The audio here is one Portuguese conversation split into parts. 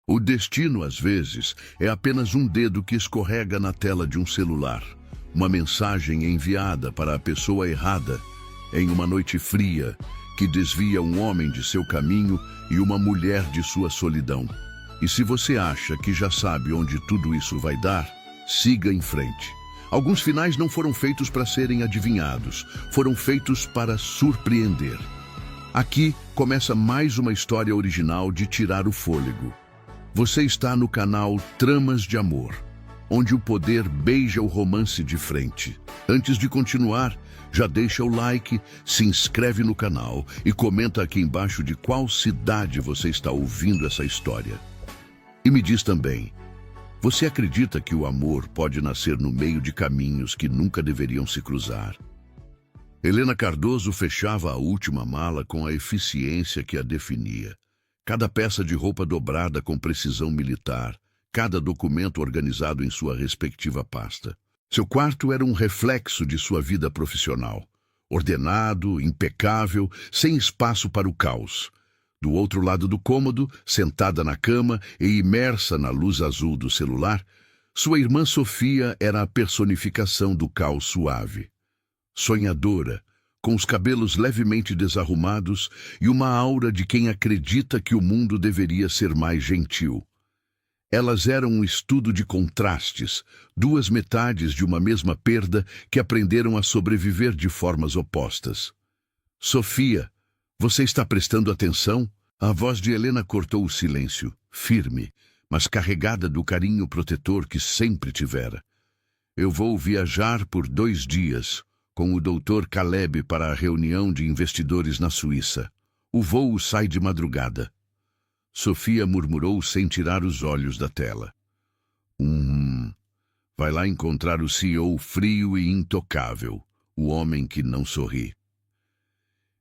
O destino, às vezes, é apenas um dedo que escorrega na tela de um celular. Uma mensagem enviada para a pessoa errada, em uma noite fria, que desvia um homem de seu caminho e uma mulher de sua solidão. E se você acha que já sabe onde tudo isso vai dar, siga em frente. Alguns finais não foram feitos para serem adivinhados, foram feitos para surpreender. Aqui começa mais uma história original de tirar o fôlego. Você está no canal Tramas de Amor, onde o poder beija o romance de frente. Antes de continuar, já deixa o like, se inscreve no canal e comenta aqui embaixo de qual cidade você está ouvindo essa história. E me diz também, você acredita que o amor pode nascer no meio de caminhos que nunca deveriam se cruzar? Helena Cardoso fechava a última mala com a eficiência que a definia. Cada peça de roupa dobrada com precisão militar, cada documento organizado em sua respectiva pasta. Seu quarto era um reflexo de sua vida profissional. Ordenado, impecável, sem espaço para o caos. Do outro lado do cômodo, sentada na cama e imersa na luz azul do celular, sua irmã Sofia era a personificação do caos suave. Sonhadora, com os cabelos levemente desarrumados e uma aura de quem acredita que o mundo deveria ser mais gentil. Elas eram um estudo de contrastes, duas metades de uma mesma perda que aprenderam a sobreviver de formas opostas. Sofia, você está prestando atenção? A voz de Helena cortou o silêncio, firme, mas carregada do carinho protetor que sempre tivera. Eu vou viajar por 2 dias com o Dr. Caleb para a reunião de investidores na Suíça. O voo sai de madrugada. Sofia murmurou sem tirar os olhos da tela. Vai lá encontrar o CEO frio e intocável, o homem que não sorri.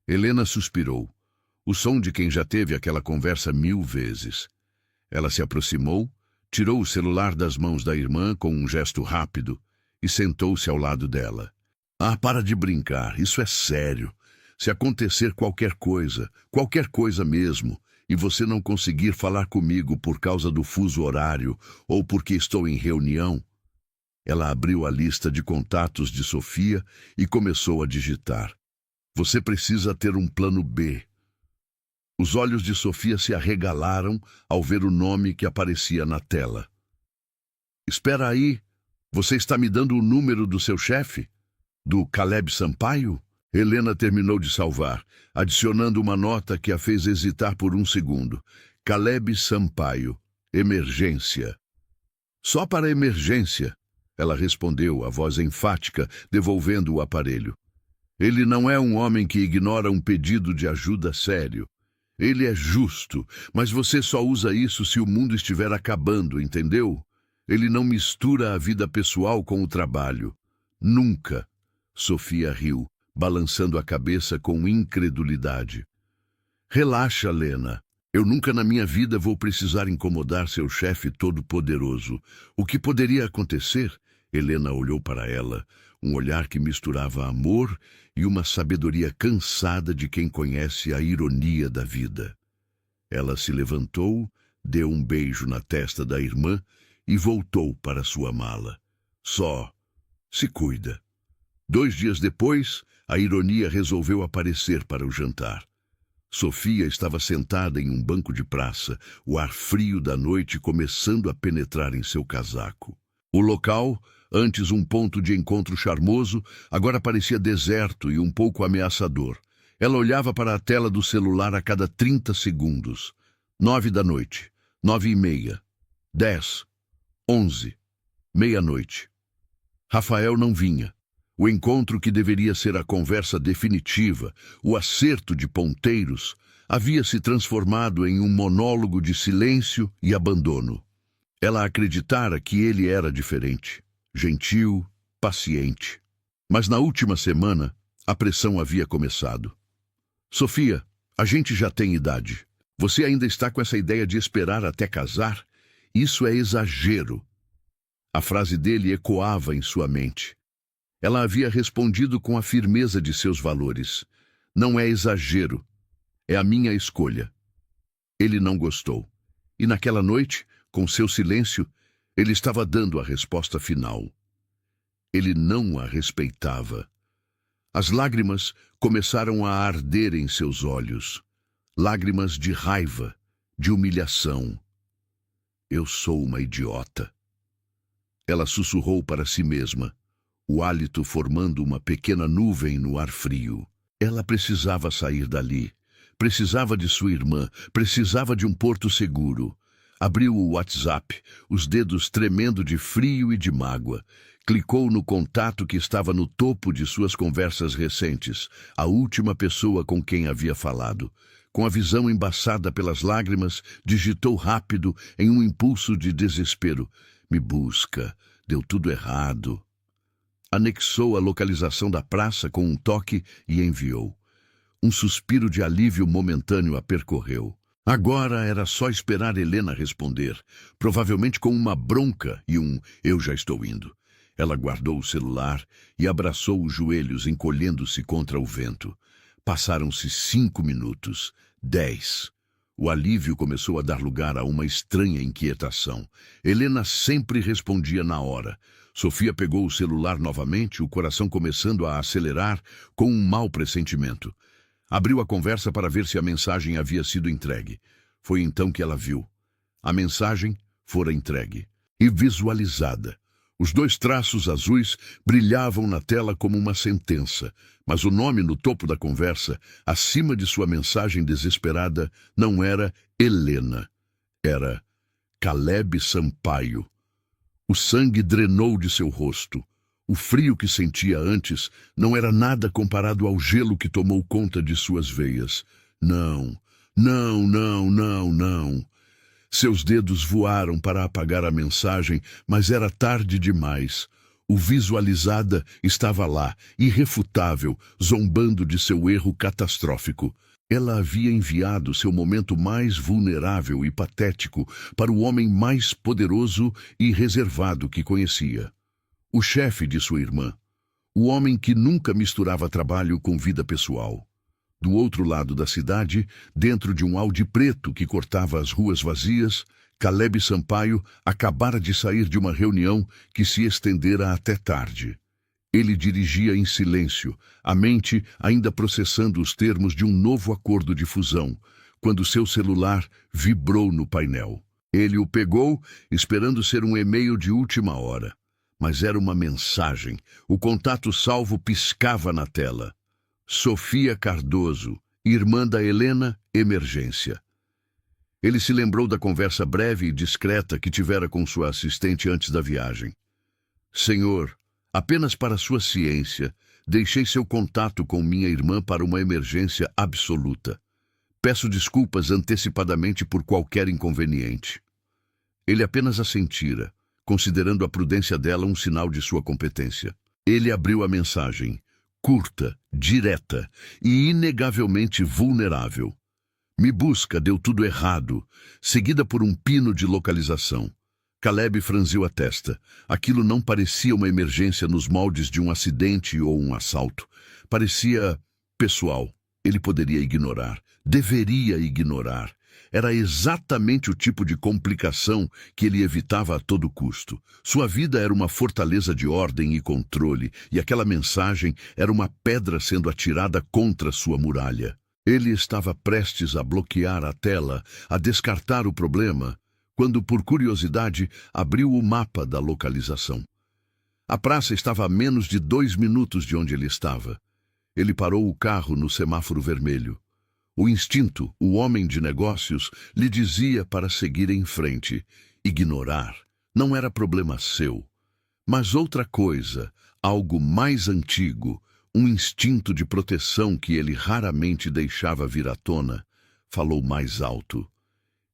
Helena suspirou, o som de quem já teve aquela conversa 1000 vezes. Ela se aproximou, tirou o celular das mãos da irmã com um gesto rápido e sentou-se ao lado dela. Para de brincar, isso é sério. Se acontecer qualquer coisa mesmo, e você não conseguir falar comigo por causa do fuso horário ou porque estou em reunião... Ela abriu a lista de contatos de Sofia e começou a digitar. Você precisa ter um plano B. Os olhos de Sofia se arregalaram ao ver o nome que aparecia na tela. Espera aí, você está me dando o número do seu chefe? Do Caleb Sampaio? Helena terminou de salvar, adicionando uma nota que a fez hesitar por um segundo. Caleb Sampaio, emergência. Só para emergência, ela respondeu, a voz enfática, devolvendo o aparelho. Ele não é um homem que ignora um pedido de ajuda sério. Ele é justo, mas você só usa isso se o mundo estiver acabando, entendeu? Ele não mistura a vida pessoal com o trabalho. Nunca. Sofia riu, balançando a cabeça com incredulidade. Relaxa, Lena. Eu nunca na minha vida vou precisar incomodar seu chefe todo-poderoso. O que poderia acontecer? Helena olhou para ela, um olhar que misturava amor e uma sabedoria cansada de quem conhece a ironia da vida. Ela se levantou, deu um beijo na testa da irmã e voltou para sua mala. Só se cuida. 2 dias depois, a ironia resolveu aparecer para o jantar. Sofia estava sentada em um banco de praça, o ar frio da noite começando a penetrar em seu casaco. O local, antes um ponto de encontro charmoso, agora parecia deserto e um pouco ameaçador. Ela olhava para a tela do celular a cada 30 segundos. 9 da noite, 9h30, 10, 11, meia-noite. Rafael não vinha. O encontro que deveria ser a conversa definitiva, o acerto de ponteiros, havia se transformado em um monólogo de silêncio e abandono. Ela acreditara que ele era diferente, gentil, paciente. Mas na última semana, a pressão havia começado. Sofia, a gente já tem idade. Você ainda está com essa ideia de esperar até casar? Isso é exagero. A frase dele ecoava em sua mente. Ela havia respondido com a firmeza de seus valores. Não é exagero. É a minha escolha. Ele não gostou. E naquela noite, com seu silêncio, ele estava dando a resposta final. Ele não a respeitava. As lágrimas começaram a arder em seus olhos. Lágrimas de raiva, de humilhação. Eu sou uma idiota. Ela sussurrou para si mesma, o hálito formando uma pequena nuvem no ar frio. Ela precisava sair dali. Precisava de sua irmã, precisava de um porto seguro. Abriu o WhatsApp, os dedos tremendo de frio e de mágoa. Clicou no contato que estava no topo de suas conversas recentes, a última pessoa com quem havia falado. Com a visão embaçada pelas lágrimas, digitou rápido em um impulso de desespero. Me busca, deu tudo errado. Anexou a localização da praça com um toque e enviou. Um suspiro de alívio momentâneo a percorreu. Agora era só esperar Helena responder, provavelmente com uma bronca e um "eu já estou indo". Ela guardou o celular e abraçou os joelhos, encolhendo-se contra o vento. Passaram-se 5 minutos, 10. O alívio começou a dar lugar a uma estranha inquietação. Helena sempre respondia na hora. Sofia pegou o celular novamente, o coração começando a acelerar com um mau pressentimento. Abriu a conversa para ver se a mensagem havia sido entregue. Foi então que ela viu. A mensagem fora entregue e visualizada. Os 2 traços azuis brilhavam na tela como uma sentença, mas o nome no topo da conversa, acima de sua mensagem desesperada, não era Helena. Era Caleb Sampaio. O sangue drenou de seu rosto. O frio que sentia antes não era nada comparado ao gelo que tomou conta de suas veias. Não, não, não, não, não. Seus dedos voaram para apagar a mensagem, mas era tarde demais. O visualizada estava lá, irrefutável, zombando de seu erro catastrófico. Ela havia enviado seu momento mais vulnerável e patético para o homem mais poderoso e reservado que conhecia. O chefe de sua irmã. O homem que nunca misturava trabalho com vida pessoal. Do outro lado da cidade, dentro de um Audi preto que cortava as ruas vazias, Caleb Sampaio acabara de sair de uma reunião que se estendera até tarde. Ele dirigia em silêncio, a mente ainda processando os termos de um novo acordo de fusão, quando seu celular vibrou no painel. Ele o pegou, esperando ser um e-mail de última hora. Mas era uma mensagem. O contato salvo piscava na tela. Sofia Cardoso, irmã da Helena, emergência. Ele se lembrou da conversa breve e discreta que tivera com sua assistente antes da viagem. Senhor, apenas para sua ciência, deixei seu contato com minha irmã para uma emergência absoluta. Peço desculpas antecipadamente por qualquer inconveniente. Ele apenas assentira, considerando a prudência dela um sinal de sua competência. Ele abriu a mensagem, curta, direta e inegavelmente vulnerável. Me busca, deu tudo errado, seguida por um pino de localização. Caleb franziu a testa. Aquilo não parecia uma emergência nos moldes de um acidente ou um assalto. Parecia pessoal. Ele poderia ignorar, deveria ignorar. Era exatamente o tipo de complicação que ele evitava a todo custo. Sua vida era uma fortaleza de ordem e controle, e aquela mensagem era uma pedra sendo atirada contra sua muralha. Ele estava prestes a bloquear a tela, a descartar o problema, quando, por curiosidade, abriu o mapa da localização. A praça estava a menos de 2 minutos de onde ele estava. Ele parou o carro no semáforo vermelho. O instinto, o homem de negócios, lhe dizia para seguir em frente. Ignorar não era problema seu. Mas outra coisa, algo mais antigo, um instinto de proteção que ele raramente deixava vir à tona, falou mais alto.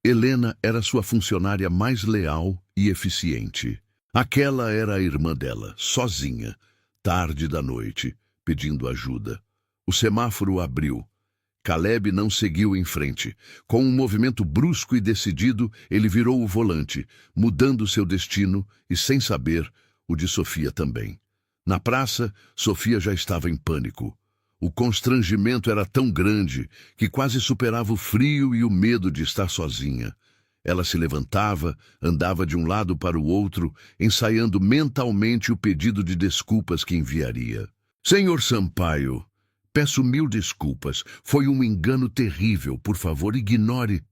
Helena era sua funcionária mais leal e eficiente. Aquela era a irmã dela, sozinha, tarde da noite, pedindo ajuda. O semáforo abriu. Caleb não seguiu em frente. Com um movimento brusco e decidido, ele virou o volante, mudando seu destino e, sem saber, o de Sofia também. Na praça, Sofia já estava em pânico. O constrangimento era tão grande que quase superava o frio e o medo de estar sozinha. Ela se levantava, andava de um lado para o outro, ensaiando mentalmente o pedido de desculpas que enviaria. Senhor Sampaio, peço 1000 desculpas. Foi um engano terrível. Por favor, ignore.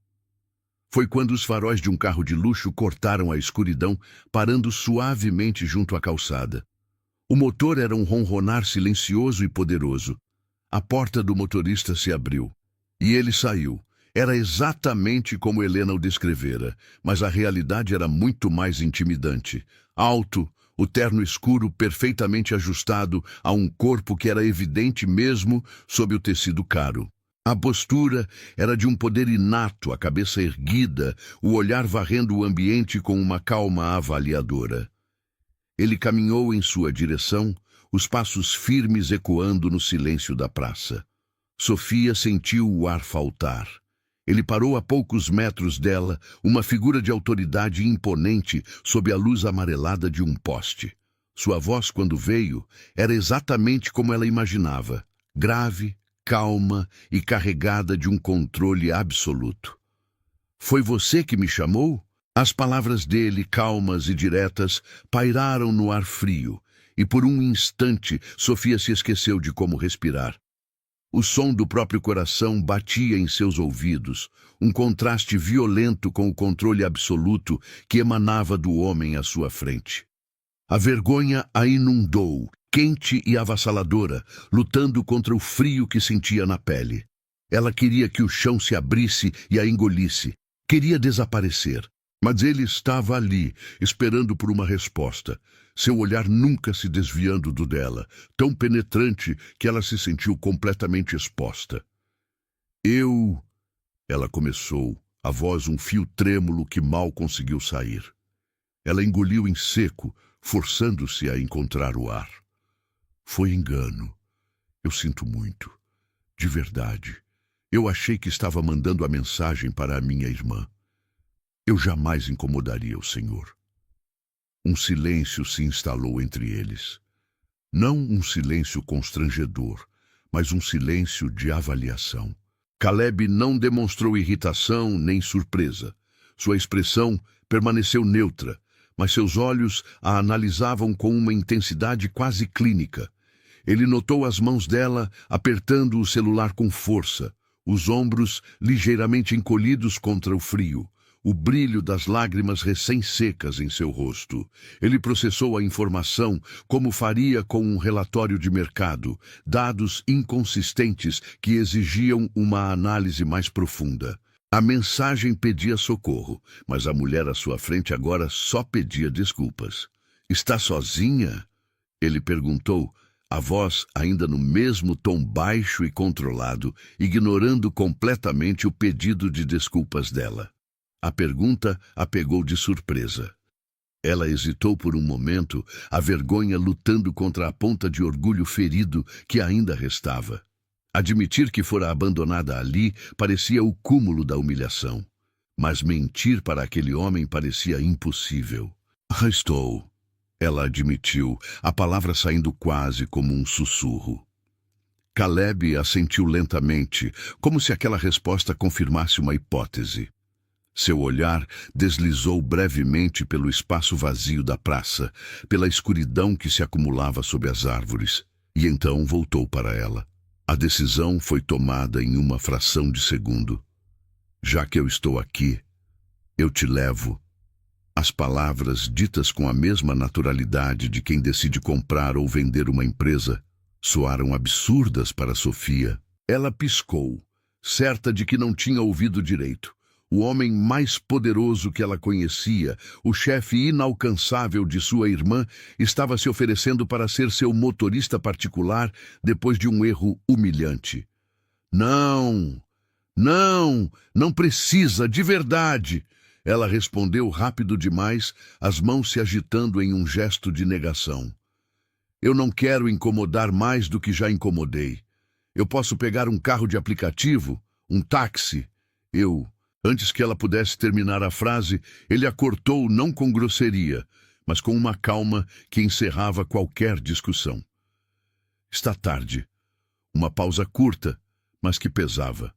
Foi quando os faróis de um carro de luxo cortaram a escuridão, parando suavemente junto à calçada. O motor era um ronronar silencioso e poderoso. A porta do motorista se abriu. E ele saiu. Era exatamente como Helena o descrevera, mas a realidade era muito mais intimidante. Alto, o terno escuro perfeitamente ajustado a um corpo que era evidente mesmo sob o tecido caro. A postura era de um poder inato, a cabeça erguida, o olhar varrendo o ambiente com uma calma avaliadora. Ele caminhou em sua direção, os passos firmes ecoando no silêncio da praça. Sofia sentiu o ar faltar. Ele parou a poucos metros dela, uma figura de autoridade imponente sob a luz amarelada de um poste. Sua voz, quando veio, era exatamente como ela imaginava, grave, calma e carregada de um controle absoluto. Foi você que me chamou? As palavras dele, calmas e diretas, pairaram no ar frio, e por um instante Sofia se esqueceu de como respirar. O som do próprio coração batia em seus ouvidos, um contraste violento com o controle absoluto que emanava do homem à sua frente. A vergonha a inundou, quente e avassaladora, lutando contra o frio que sentia na pele. Ela queria que o chão se abrisse e a engolisse. Queria desaparecer. Mas ele estava ali, esperando por uma resposta, seu olhar nunca se desviando do dela, tão penetrante que ela se sentiu completamente exposta. Ela começou, a voz um fio trêmulo que mal conseguiu sair. Ela engoliu em seco, forçando-se a encontrar o ar. Foi engano. Eu sinto muito. De verdade. Eu achei que estava mandando a mensagem para a minha irmã. Eu jamais incomodaria o senhor. Um silêncio se instalou entre eles. Não um silêncio constrangedor, mas um silêncio de avaliação. Caleb não demonstrou irritação nem surpresa. Sua expressão permaneceu neutra, mas seus olhos a analisavam com uma intensidade quase clínica. Ele notou as mãos dela apertando o celular com força, os ombros ligeiramente encolhidos contra o frio, o brilho das lágrimas recém-secas em seu rosto. Ele processou a informação como faria com um relatório de mercado, dados inconsistentes que exigiam uma análise mais profunda. A mensagem pedia socorro, mas a mulher à sua frente agora só pedia desculpas. "Está sozinha?" Ele perguntou, a voz ainda no mesmo tom baixo e controlado, ignorando completamente o pedido de desculpas dela. A pergunta a pegou de surpresa. Ela hesitou por um momento, a vergonha lutando contra a ponta de orgulho ferido que ainda restava. Admitir que fora abandonada ali parecia o cúmulo da humilhação. Mas mentir para aquele homem parecia impossível. "Estou", ela admitiu, a palavra saindo quase como um sussurro. Caleb assentiu lentamente, como se aquela resposta confirmasse uma hipótese. Seu olhar deslizou brevemente pelo espaço vazio da praça, pela escuridão que se acumulava sob as árvores, e então voltou para ela. A decisão foi tomada em uma fração de segundo. "Já que eu estou aqui, eu te levo." As palavras, ditas com a mesma naturalidade de quem decide comprar ou vender uma empresa, soaram absurdas para Sofia. Ela piscou, certa de que não tinha ouvido direito. O homem mais poderoso que ela conhecia, o chefe inalcançável de sua irmã, estava se oferecendo para ser seu motorista particular depois de um erro humilhante. "Não, não precisa, de verdade." Ela respondeu rápido demais, as mãos se agitando em um gesto de negação. "Eu não quero incomodar mais do que já incomodei. Eu posso pegar um carro de aplicativo, um táxi." Antes que ela pudesse terminar a frase, ele a cortou não com grosseria, mas com uma calma que encerrava qualquer discussão. "Está tarde." Uma pausa curta, mas que pesava.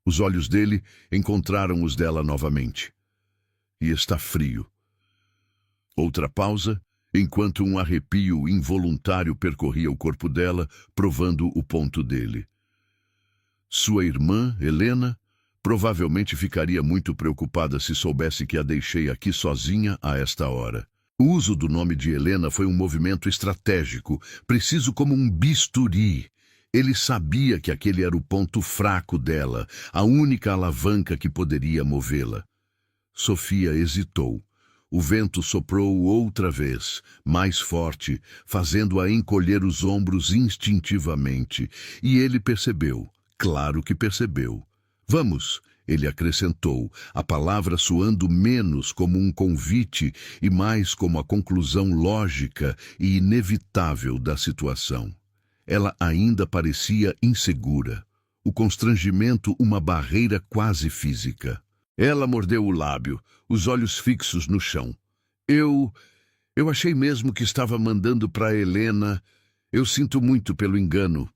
Os olhos dele encontraram os dela novamente. e está frio. Outra pausa, enquanto um arrepio involuntário percorria o corpo dela, provando o ponto dele. Sua irmã, Helena, provavelmente ficaria muito preocupada se soubesse que a deixei aqui sozinha a esta hora. O uso do nome de Helena foi um movimento estratégico, preciso como um bisturi. Ele sabia que aquele era o ponto fraco dela, a única alavanca que poderia movê-la. Sofia hesitou. O vento soprou outra vez, mais forte, fazendo-a encolher os ombros instintivamente, e ele percebeu, claro que percebeu. Vamos, ele acrescentou, a palavra soando menos como um convite e mais como a conclusão lógica e inevitável da situação. Ela ainda parecia insegura, o constrangimento uma barreira quase física. Ela mordeu o lábio, os olhos fixos no chão. Eu achei mesmo que estava mandando para Helena. Eu sinto muito pelo engano.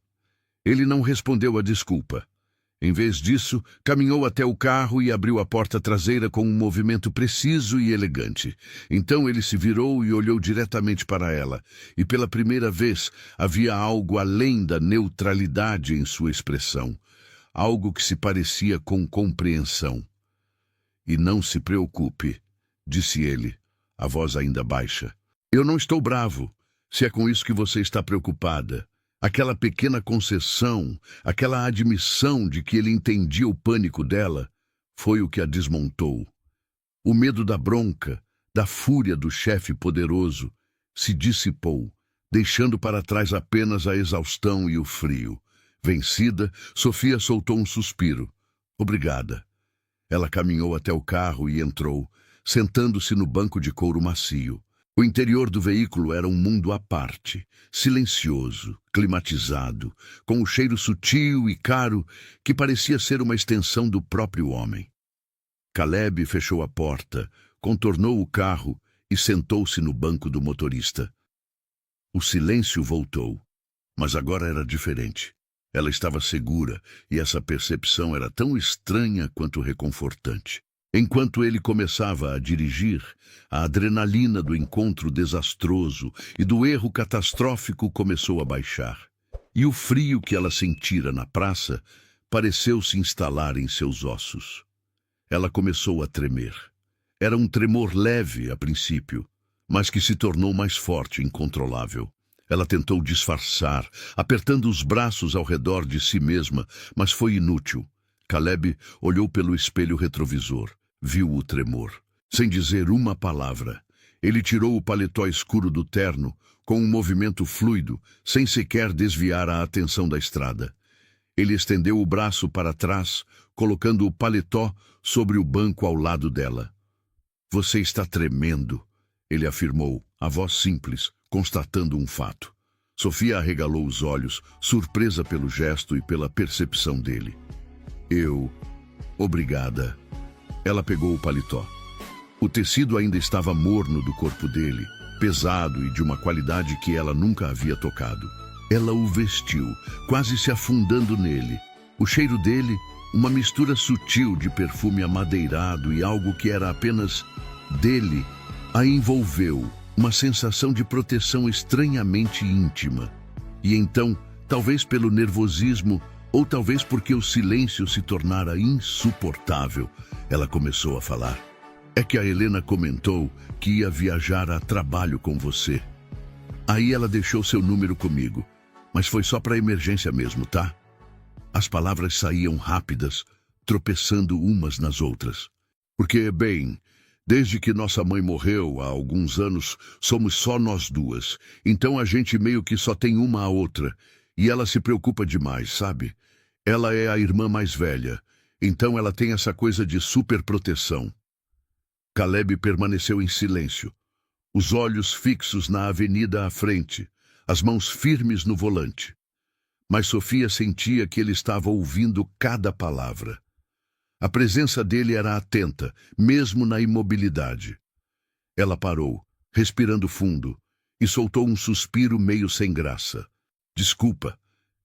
Ele não respondeu à desculpa. Em vez disso, caminhou até o carro e abriu a porta traseira com um movimento preciso e elegante. Então ele se virou e olhou diretamente para ela, e pela primeira vez havia algo além da neutralidade em sua expressão, algo que se parecia com compreensão. E não se preocupe, disse ele, a voz ainda baixa. Eu não estou bravo, se é com isso que você está preocupada. Aquela pequena concessão, aquela admissão de que ele entendia o pânico dela, foi o que a desmontou. O medo da bronca, da fúria do chefe poderoso, se dissipou, deixando para trás apenas a exaustão e o frio. Vencida, Sofia soltou um suspiro. Obrigada. Ela caminhou até o carro e entrou, sentando-se no banco de couro macio. O interior do veículo era um mundo à parte, silencioso, climatizado, com um cheiro sutil e caro que parecia ser uma extensão do próprio homem. Caleb fechou a porta, contornou o carro e sentou-se no banco do motorista. O silêncio voltou, mas agora era diferente. Ela estava segura e essa percepção era tão estranha quanto reconfortante. Enquanto ele começava a dirigir, a adrenalina do encontro desastroso e do erro catastrófico começou a baixar. E o frio que ela sentira na praça pareceu se instalar em seus ossos. Ela começou a tremer. Era um tremor leve a princípio, mas que se tornou mais forte e incontrolável. Ela tentou disfarçar, apertando os braços ao redor de si mesma, mas foi inútil. Caleb olhou pelo espelho retrovisor. Viu o tremor. Sem dizer uma palavra, ele tirou o paletó escuro do terno, com um movimento fluido, sem sequer desviar a atenção da estrada. Ele estendeu o braço para trás, colocando o paletó sobre o banco ao lado dela. Você está tremendo, ele afirmou, a voz simples, constatando um fato. Sofia arregalou os olhos, surpresa pelo gesto e pela percepção dele. Obrigada. Ela pegou o paletó. O tecido ainda estava morno do corpo dele, pesado e de uma qualidade que ela nunca havia tocado. Ela o vestiu, quase se afundando nele. O cheiro dele, uma mistura sutil de perfume amadeirado e algo que era apenas dele, a envolveu, uma sensação de proteção estranhamente íntima. E então, talvez pelo nervosismo, ou talvez porque o silêncio se tornara insuportável, ela começou a falar. É que a Helena comentou que ia viajar a trabalho com você. Aí ela deixou seu número comigo, mas foi só para emergência mesmo, tá? As palavras saíam rápidas, tropeçando umas nas outras. Porque, bem, desde que nossa mãe morreu há alguns anos, somos só nós duas. Então a gente meio que só tem uma a outra. E ela se preocupa demais, sabe? Ela é a irmã mais velha, então ela tem essa coisa de superproteção. Caleb permaneceu em silêncio, os olhos fixos na avenida à frente, as mãos firmes no volante. Mas Sofia sentia que ele estava ouvindo cada palavra. A presença dele era atenta, mesmo na imobilidade. Ela parou, respirando fundo, e soltou um suspiro meio sem graça. Desculpa.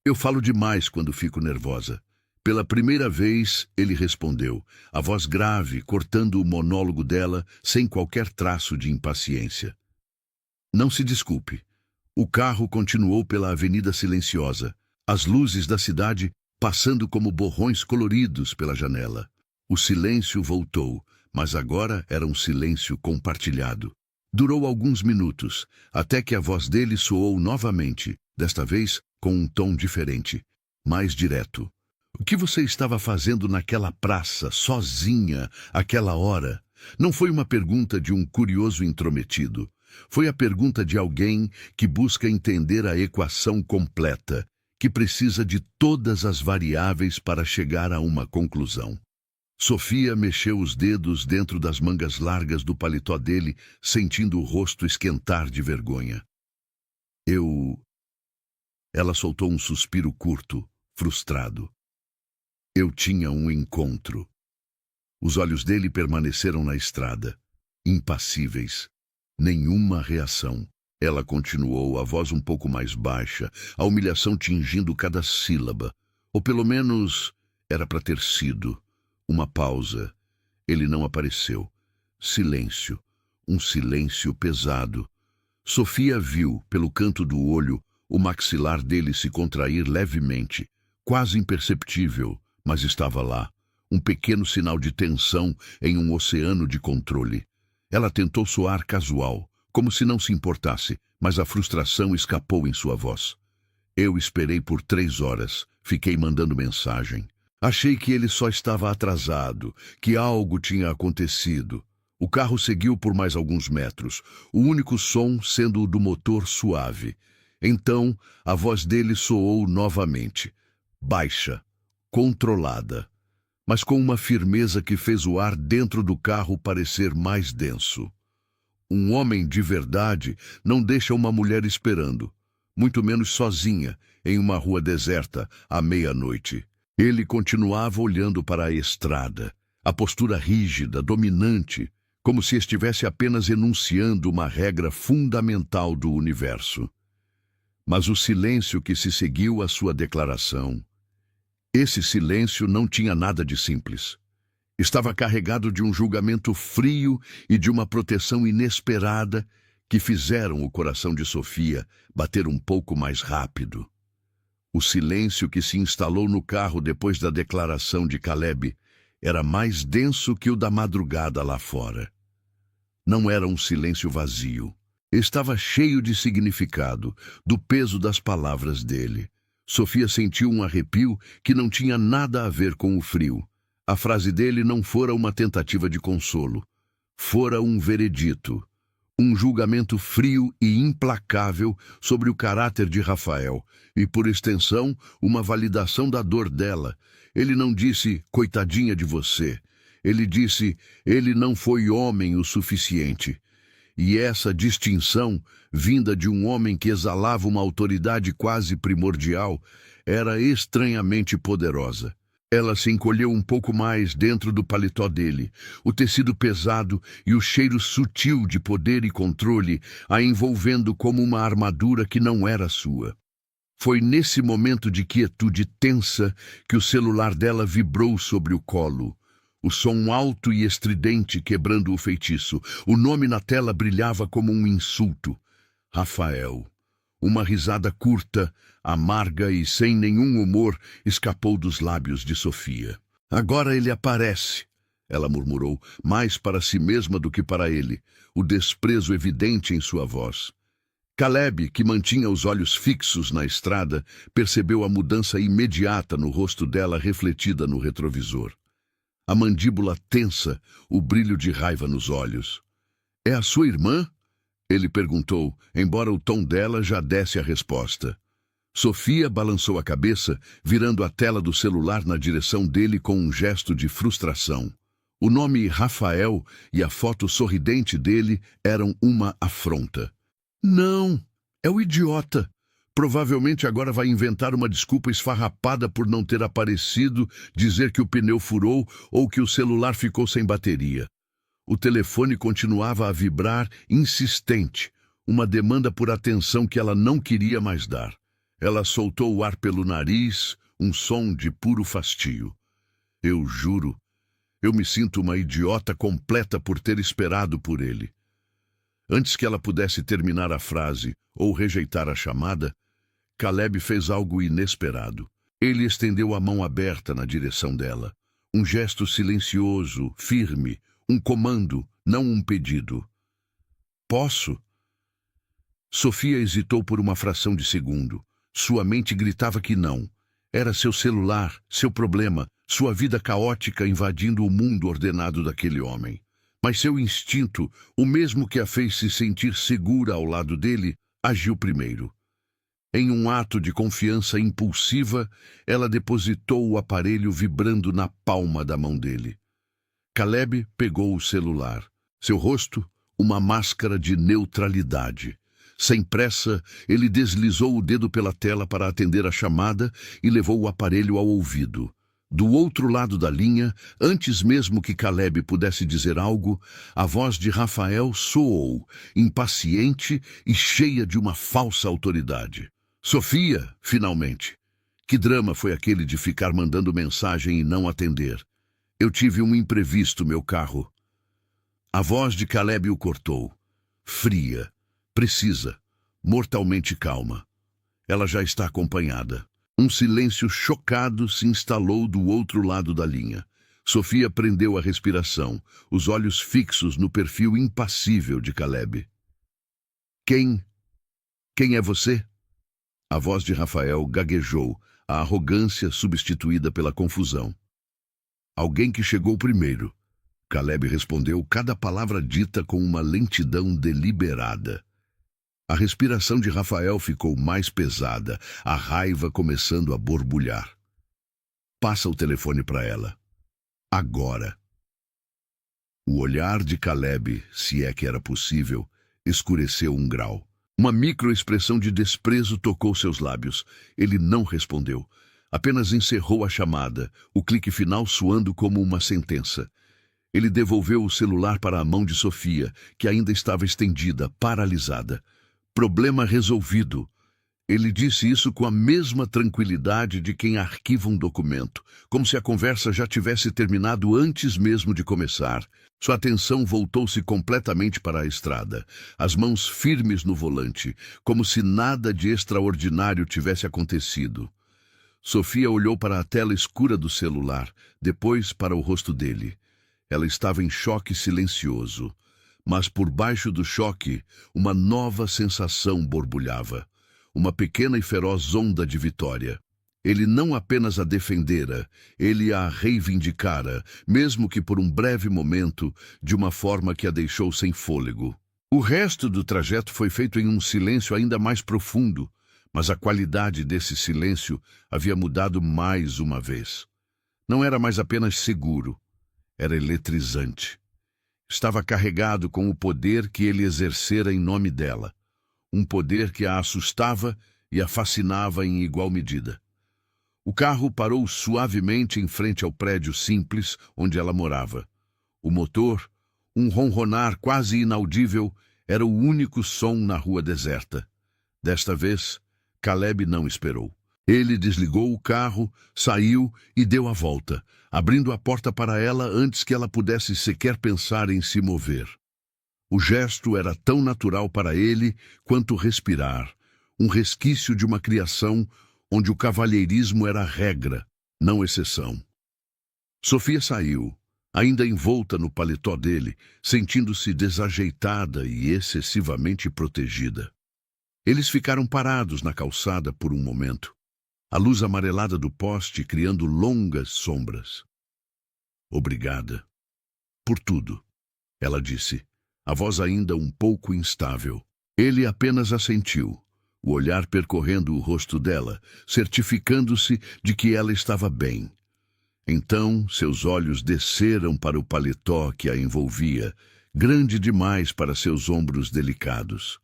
Eu falo demais quando fico nervosa. Pela primeira vez, ele respondeu, a voz grave, cortando o monólogo dela sem qualquer traço de impaciência. Não se desculpe. O carro continuou pela avenida silenciosa, as luzes da cidade passando como borrões coloridos pela janela. O silêncio voltou, mas agora era um silêncio compartilhado. Durou alguns minutos, até que a voz dele soou novamente, desta vez com um tom diferente, mais direto. O que você estava fazendo naquela praça, sozinha, àquela hora? Não foi uma pergunta de um curioso intrometido. Foi a pergunta de alguém que busca entender a equação completa, que precisa de todas as variáveis para chegar a uma conclusão. Sofia mexeu os dedos dentro das mangas largas do paletó dele, sentindo o rosto esquentar de vergonha. Ela soltou um suspiro curto, frustrado. Eu tinha um encontro. Os olhos dele permaneceram na estrada, impassíveis. Nenhuma reação. Ela continuou, a voz um pouco mais baixa, a humilhação tingindo cada sílaba. Ou pelo menos era para ter sido. Uma pausa. Ele não apareceu. Silêncio. Um silêncio pesado. Sofia viu, pelo canto do olho, o maxilar dele se contrair levemente, quase imperceptível, mas estava lá. Um pequeno sinal de tensão em um oceano de controle. Ela tentou soar casual, como se não se importasse, mas a frustração escapou em sua voz. Eu esperei por 3 horas, fiquei mandando mensagem. Achei que ele só estava atrasado, que algo tinha acontecido. O carro seguiu por mais alguns metros, o único som sendo o do motor suave. Então, a voz dele soou novamente, baixa, controlada, mas com uma firmeza que fez o ar dentro do carro parecer mais denso. Um homem de verdade não deixa uma mulher esperando, muito menos sozinha, em uma rua deserta, à meia-noite. Ele continuava olhando para a estrada, a postura rígida, dominante, como se estivesse apenas enunciando uma regra fundamental do universo. Mas o silêncio que se seguiu à sua declaração, esse silêncio não tinha nada de simples. Estava carregado de um julgamento frio e de uma proteção inesperada que fizeram o coração de Sofia bater um pouco mais rápido. O silêncio que se instalou no carro depois da declaração de Caleb era mais denso que o da madrugada lá fora. Não era um silêncio vazio. Estava cheio de significado, do peso das palavras dele. Sofia sentiu um arrepio que não tinha nada a ver com o frio. A frase dele não fora uma tentativa de consolo. Fora um veredito. Um julgamento frio e implacável sobre o caráter de Rafael e, por extensão, uma validação da dor dela. Ele não disse, coitadinha de você. Ele disse, ele não foi homem o suficiente. E essa distinção, vinda de um homem que exalava uma autoridade quase primordial, era estranhamente poderosa. Ela se encolheu um pouco mais dentro do paletó dele, o tecido pesado e o cheiro sutil de poder e controle a envolvendo como uma armadura que não era sua. Foi nesse momento de quietude tensa que o celular dela vibrou sobre o colo. O som alto e estridente quebrando o feitiço. O nome na tela brilhava como um insulto. Rafael. Uma risada curta, amarga e sem nenhum humor escapou dos lábios de Sofia. Agora ele aparece, ela murmurou, mais para si mesma do que para ele, o desprezo evidente em sua voz. Caleb, que mantinha os olhos fixos na estrada, percebeu a mudança imediata no rosto dela refletida no retrovisor. A mandíbula tensa, o brilho de raiva nos olhos. É a sua irmã? Ele perguntou, embora o tom dela já desse a resposta. Sofia balançou a cabeça, virando a tela do celular na direção dele com um gesto de frustração. O nome Rafael e a foto sorridente dele eram uma afronta. Não, é o idiota. Provavelmente agora vai inventar uma desculpa esfarrapada por não ter aparecido, dizer que o pneu furou ou que o celular ficou sem bateria. O telefone continuava a vibrar, insistente, uma demanda por atenção que ela não queria mais dar. Ela soltou o ar pelo nariz, um som de puro fastio. Eu juro, eu me sinto uma idiota completa por ter esperado por ele. Antes que ela pudesse terminar a frase ou rejeitar a chamada, Caleb fez algo inesperado. Ele estendeu a mão aberta na direção dela. Um gesto silencioso, firme, um comando, não um pedido. Posso? Sofia hesitou por uma fração de segundo. Sua mente gritava que não. Era seu celular, seu problema, sua vida caótica invadindo o mundo ordenado daquele homem. Mas seu instinto, o mesmo que a fez se sentir segura ao lado dele, agiu primeiro. Em um ato de confiança impulsiva, ela depositou o aparelho vibrando na palma da mão dele. Caleb pegou o celular. Seu rosto, uma máscara de neutralidade. Sem pressa, ele deslizou o dedo pela tela para atender a chamada e levou o aparelho ao ouvido. Do outro lado da linha, antes mesmo que Caleb pudesse dizer algo, a voz de Rafael soou, impaciente e cheia de uma falsa autoridade. Sofia, finalmente. Que drama foi aquele de ficar mandando mensagem e não atender? Eu tive um imprevisto, meu carro. A voz de Caleb o cortou. Fria, precisa, mortalmente calma. Ela já está acompanhada. Um silêncio chocado se instalou do outro lado da linha. Sofia prendeu a respiração, os olhos fixos no perfil impassível de Caleb. Quem é você? A voz de Rafael gaguejou, a arrogância substituída pela confusão. Alguém que chegou primeiro. Caleb respondeu cada palavra dita com uma lentidão deliberada. A respiração de Rafael ficou mais pesada, a raiva começando a borbulhar. Passa o telefone para ela. Agora. O olhar de Caleb, se é que era possível, escureceu um grau. Uma microexpressão de desprezo tocou seus lábios. Ele não respondeu. Apenas encerrou a chamada, o clique final soando como uma sentença. Ele devolveu o celular para a mão de Sofia, que ainda estava estendida, paralisada. Problema resolvido. Ele disse isso com a mesma tranquilidade de quem arquiva um documento, como se a conversa já tivesse terminado antes mesmo de começar. Sua atenção voltou-se completamente para a estrada, as mãos firmes no volante, como se nada de extraordinário tivesse acontecido. Sofia olhou para a tela escura do celular, depois para o rosto dele. Ela estava em choque silencioso. Mas por baixo do choque, uma nova sensação borbulhava. Uma pequena e feroz onda de vitória. Ele não apenas a defendera, ele a reivindicara, mesmo que por um breve momento, de uma forma que a deixou sem fôlego. O resto do trajeto foi feito em um silêncio ainda mais profundo, mas a qualidade desse silêncio havia mudado mais uma vez. Não era mais apenas seguro, era eletrizante. Estava carregado com o poder que ele exercera em nome dela. Um poder que a assustava e a fascinava em igual medida. O carro parou suavemente em frente ao prédio simples onde ela morava. O motor, um ronronar quase inaudível, era o único som na rua deserta. Desta vez, Caleb não esperou. Ele desligou o carro, saiu e deu a volta, abrindo a porta para ela antes que ela pudesse sequer pensar em se mover. O gesto era tão natural para ele quanto respirar, um resquício de uma criação onde o cavalheirismo era regra, não exceção. Sofia saiu, ainda envolta no paletó dele, sentindo-se desajeitada e excessivamente protegida. Eles ficaram parados na calçada por um momento. A luz amarelada do poste criando longas sombras. Obrigada. Por tudo, ela disse, a voz ainda um pouco instável. Ele apenas assentiu, o olhar percorrendo o rosto dela, certificando-se de que ela estava bem. Então, seus olhos desceram para o paletó que a envolvia, grande demais para seus ombros delicados.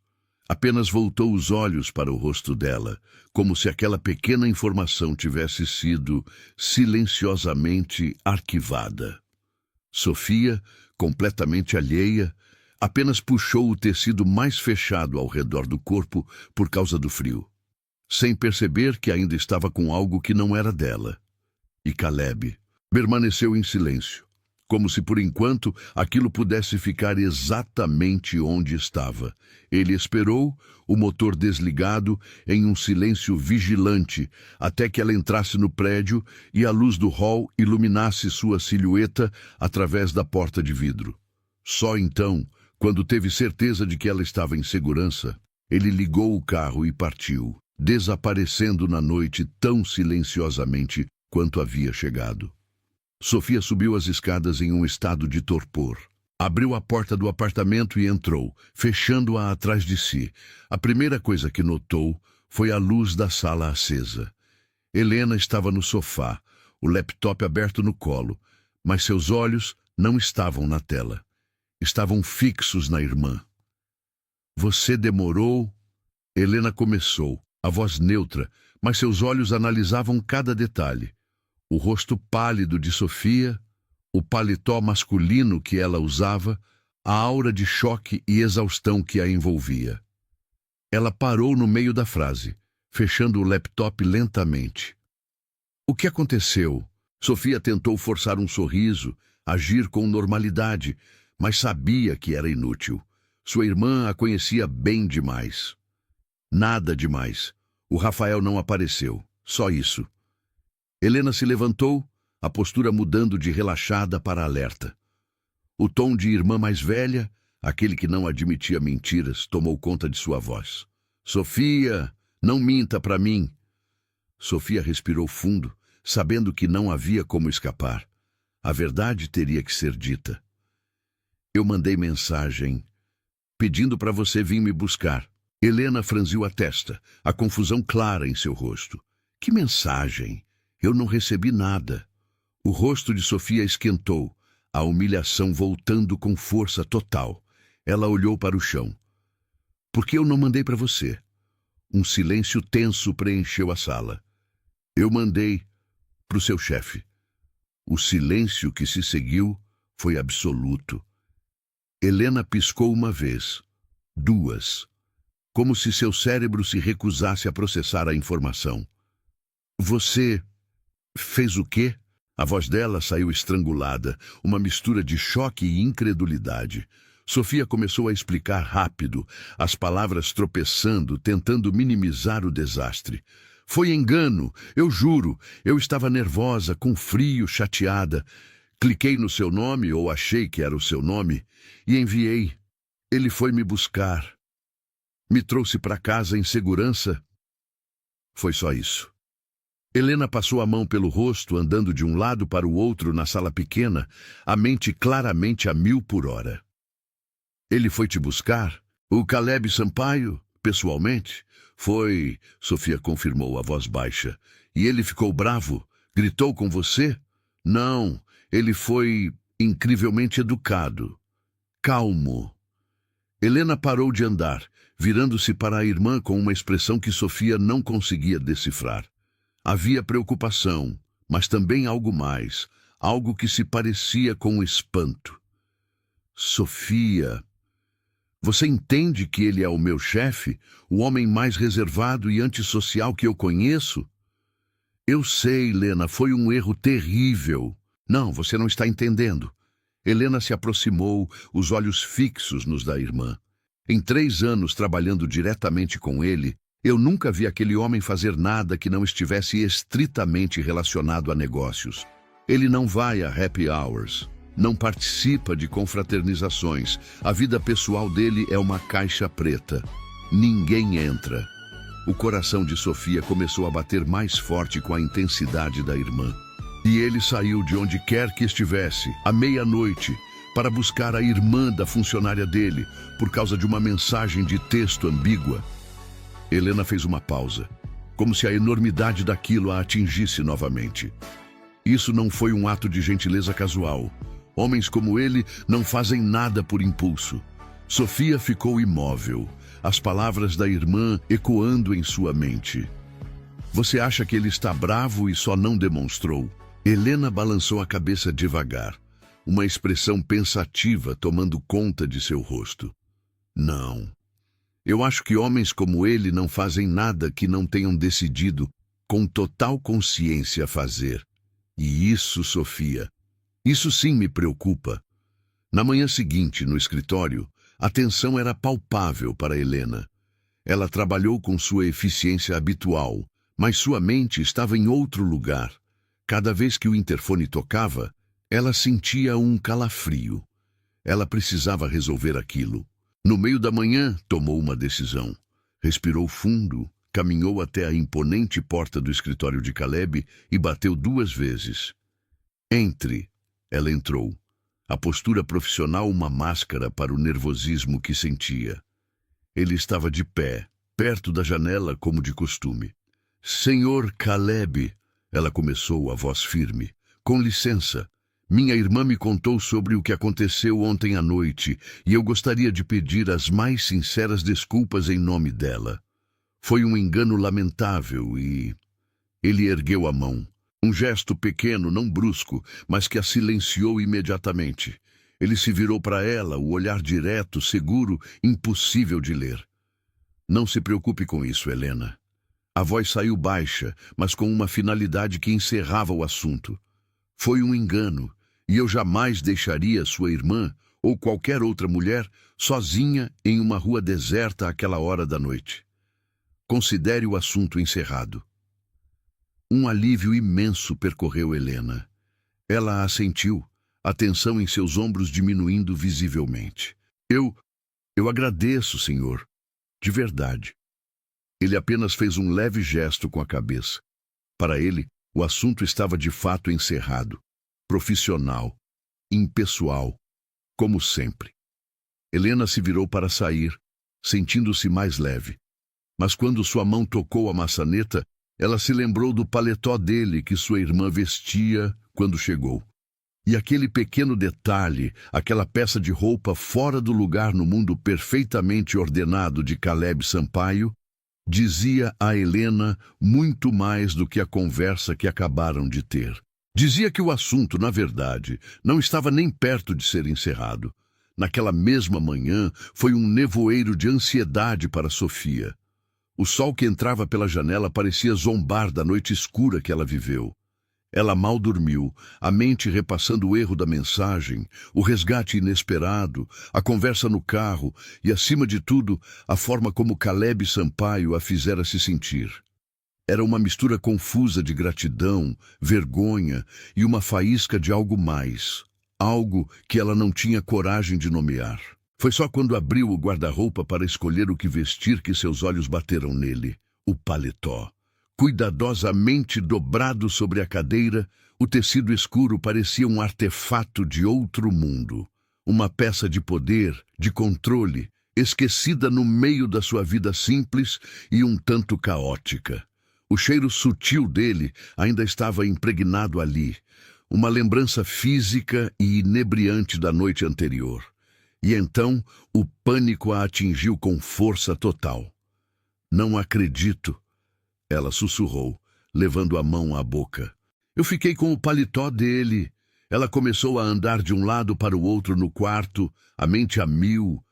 Apenas voltou os olhos para o rosto dela, como se aquela pequena informação tivesse sido silenciosamente arquivada. Sofia, completamente alheia, apenas puxou o tecido mais fechado ao redor do corpo por causa do frio. sem perceber que ainda estava com algo que não era dela. E Caleb permaneceu em silêncio, como se por enquanto aquilo pudesse ficar exatamente onde estava. Ele esperou, o motor desligado, em um silêncio vigilante, até que ela entrasse no prédio e a luz do hall iluminasse sua silhueta através da porta de vidro. Só então, quando teve certeza de que ela estava em segurança, ele ligou o carro e partiu, desaparecendo na noite tão silenciosamente quanto havia chegado. Sofia subiu as escadas em um estado de torpor. Abriu a porta do apartamento e entrou, fechando-a atrás de si. A primeira coisa que notou foi a luz da sala acesa. Helena estava no sofá, o laptop aberto no colo, mas seus olhos não estavam na tela. Estavam fixos na irmã. Você demorou? Helena começou, a voz neutra, mas seus olhos analisavam cada detalhe. O rosto pálido de Sofia, o paletó masculino que ela usava, a aura de choque e exaustão que a envolvia. Ela parou no meio da frase, fechando o laptop lentamente. O que aconteceu? Sofia tentou forçar um sorriso, agir com normalidade, mas sabia que era inútil. Sua irmã a conhecia bem demais. Nada demais. O Rafael não apareceu, só isso. Helena se levantou, a postura mudando de relaxada para alerta. O tom de irmã mais velha, aquele que não admitia mentiras, tomou conta de sua voz. Sofia, não minta para mim. Sofia respirou fundo, sabendo que não havia como escapar. A verdade teria que ser dita. Eu mandei mensagem, pedindo para você vir me buscar. Helena franziu a testa, a confusão clara em seu rosto. Que mensagem? Eu não recebi nada. O rosto de Sofia esquentou, a humilhação voltando com força total. Ela olhou para o chão. Por que eu não mandei para você? Um silêncio tenso preencheu a sala. Eu mandei para o seu chefe. O silêncio que se seguiu foi absoluto. Helena piscou uma vez, duas, como se seu cérebro se recusasse a processar a informação. Você fez o quê? A voz dela saiu estrangulada, uma mistura de choque e incredulidade. Sofia começou a explicar rápido, as palavras tropeçando, tentando minimizar o desastre. Foi engano, eu juro. Eu estava nervosa, com frio, chateada. Cliquei no seu nome, ou achei que era o seu nome, e enviei. Ele foi me buscar. Me trouxe para casa em segurança. Foi só isso. Helena passou a mão pelo rosto, andando de um lado para o outro na sala pequena, a mente claramente a 1000 por hora. Ele foi te buscar? O Caleb Sampaio, pessoalmente? Foi, Sofia confirmou a voz baixa. E ele ficou bravo? Gritou com você? Não, ele foi incrivelmente educado. Calmo. Helena parou de andar, virando-se para a irmã com uma expressão que Sofia não conseguia decifrar. Havia preocupação, mas também algo mais, algo que se parecia com espanto. Sofia, você entende que ele é o meu chefe, o homem mais reservado e antissocial que eu conheço? Eu sei, Helena, foi um erro terrível. Não, você não está entendendo. Helena se aproximou, os olhos fixos nos da irmã. Em 3 anos trabalhando diretamente com ele, eu nunca vi aquele homem fazer nada que não estivesse estritamente relacionado a negócios. Ele não vai a happy hours, não participa de confraternizações. A vida pessoal dele é uma caixa preta. Ninguém entra. O coração de Sofia começou a bater mais forte com a intensidade da irmã. E ele saiu de onde quer que estivesse, à meia-noite, para buscar a irmã da funcionária dele, por causa de uma mensagem de texto ambígua. Helena fez uma pausa, como se a enormidade daquilo a atingisse novamente. Isso não foi um ato de gentileza casual. Homens como ele não fazem nada por impulso. Sofia ficou imóvel, as palavras da irmã ecoando em sua mente. Você acha que ele está bravo e só não demonstrou? Helena balançou a cabeça devagar, uma expressão pensativa tomando conta de seu rosto. Não. Eu acho que homens como ele não fazem nada que não tenham decidido com total consciência fazer. E isso, Sofia, isso sim me preocupa. Na manhã seguinte, no escritório, a tensão era palpável para Helena. Ela trabalhou com sua eficiência habitual, mas sua mente estava em outro lugar. Cada vez que o interfone tocava, ela sentia um calafrio. Ela precisava resolver aquilo. No meio da manhã, tomou uma decisão. Respirou fundo, caminhou até a imponente porta do escritório de Caleb e bateu 2 vezes. Entre. Ela entrou. A postura profissional uma máscara para o nervosismo que sentia. Ele estava de pé, perto da janela como de costume. Senhor Caleb, ela começou, a voz firme. Com licença. Minha irmã me contou sobre o que aconteceu ontem à noite e eu gostaria de pedir as mais sinceras desculpas em nome dela. Foi um engano lamentável e... Ele ergueu a mão. Um gesto pequeno, não brusco, mas que a silenciou imediatamente. Ele se virou para ela, o olhar direto, seguro, impossível de ler. Não se preocupe com isso, Helena. A voz saiu baixa, mas com uma finalidade que encerrava o assunto. Foi um engano, e eu jamais deixaria sua irmã, ou qualquer outra mulher, sozinha em uma rua deserta àquela hora da noite. Considere o assunto encerrado. Um alívio imenso percorreu Helena. Ela assentiu, a tensão em seus ombros diminuindo visivelmente. Eu agradeço, senhor. De verdade. Ele apenas fez um leve gesto com a cabeça. Para ele, o assunto estava de fato encerrado. Profissional. Impessoal. Como sempre. Helena se virou para sair, sentindo-se mais leve. Mas quando sua mão tocou a maçaneta, ela se lembrou do paletó dele que sua irmã vestia quando chegou. E aquele pequeno detalhe, aquela peça de roupa fora do lugar no mundo perfeitamente ordenado de Caleb Sampaio, dizia a Helena muito mais do que a conversa que acabaram de ter. Dizia que o assunto, na verdade, não estava nem perto de ser encerrado. Naquela mesma manhã, foi um nevoeiro de ansiedade para Sofia. O sol que entrava pela janela parecia zombar da noite escura que ela viveu. Ela mal dormiu, a mente repassando o erro da mensagem, o resgate inesperado, a conversa no carro e, acima de tudo, a forma como Caleb Sampaio a fizera se sentir. Era uma mistura confusa de gratidão, vergonha e uma faísca de algo mais, algo que ela não tinha coragem de nomear. Foi só quando abriu o guarda-roupa para escolher o que vestir que seus olhos bateram nele, o paletó. Cuidadosamente dobrado sobre a cadeira, o tecido escuro parecia um artefato de outro mundo. Uma peça de poder, de controle, esquecida no meio da sua vida simples e um tanto caótica. O cheiro sutil dele ainda estava impregnado ali, uma lembrança física e inebriante da noite anterior. E então o pânico a atingiu com força total. Não acredito, ela sussurrou, levando a mão à boca. Eu fiquei com o paletó dele. Ela começou a andar de um lado para o outro no quarto, a mente a mil.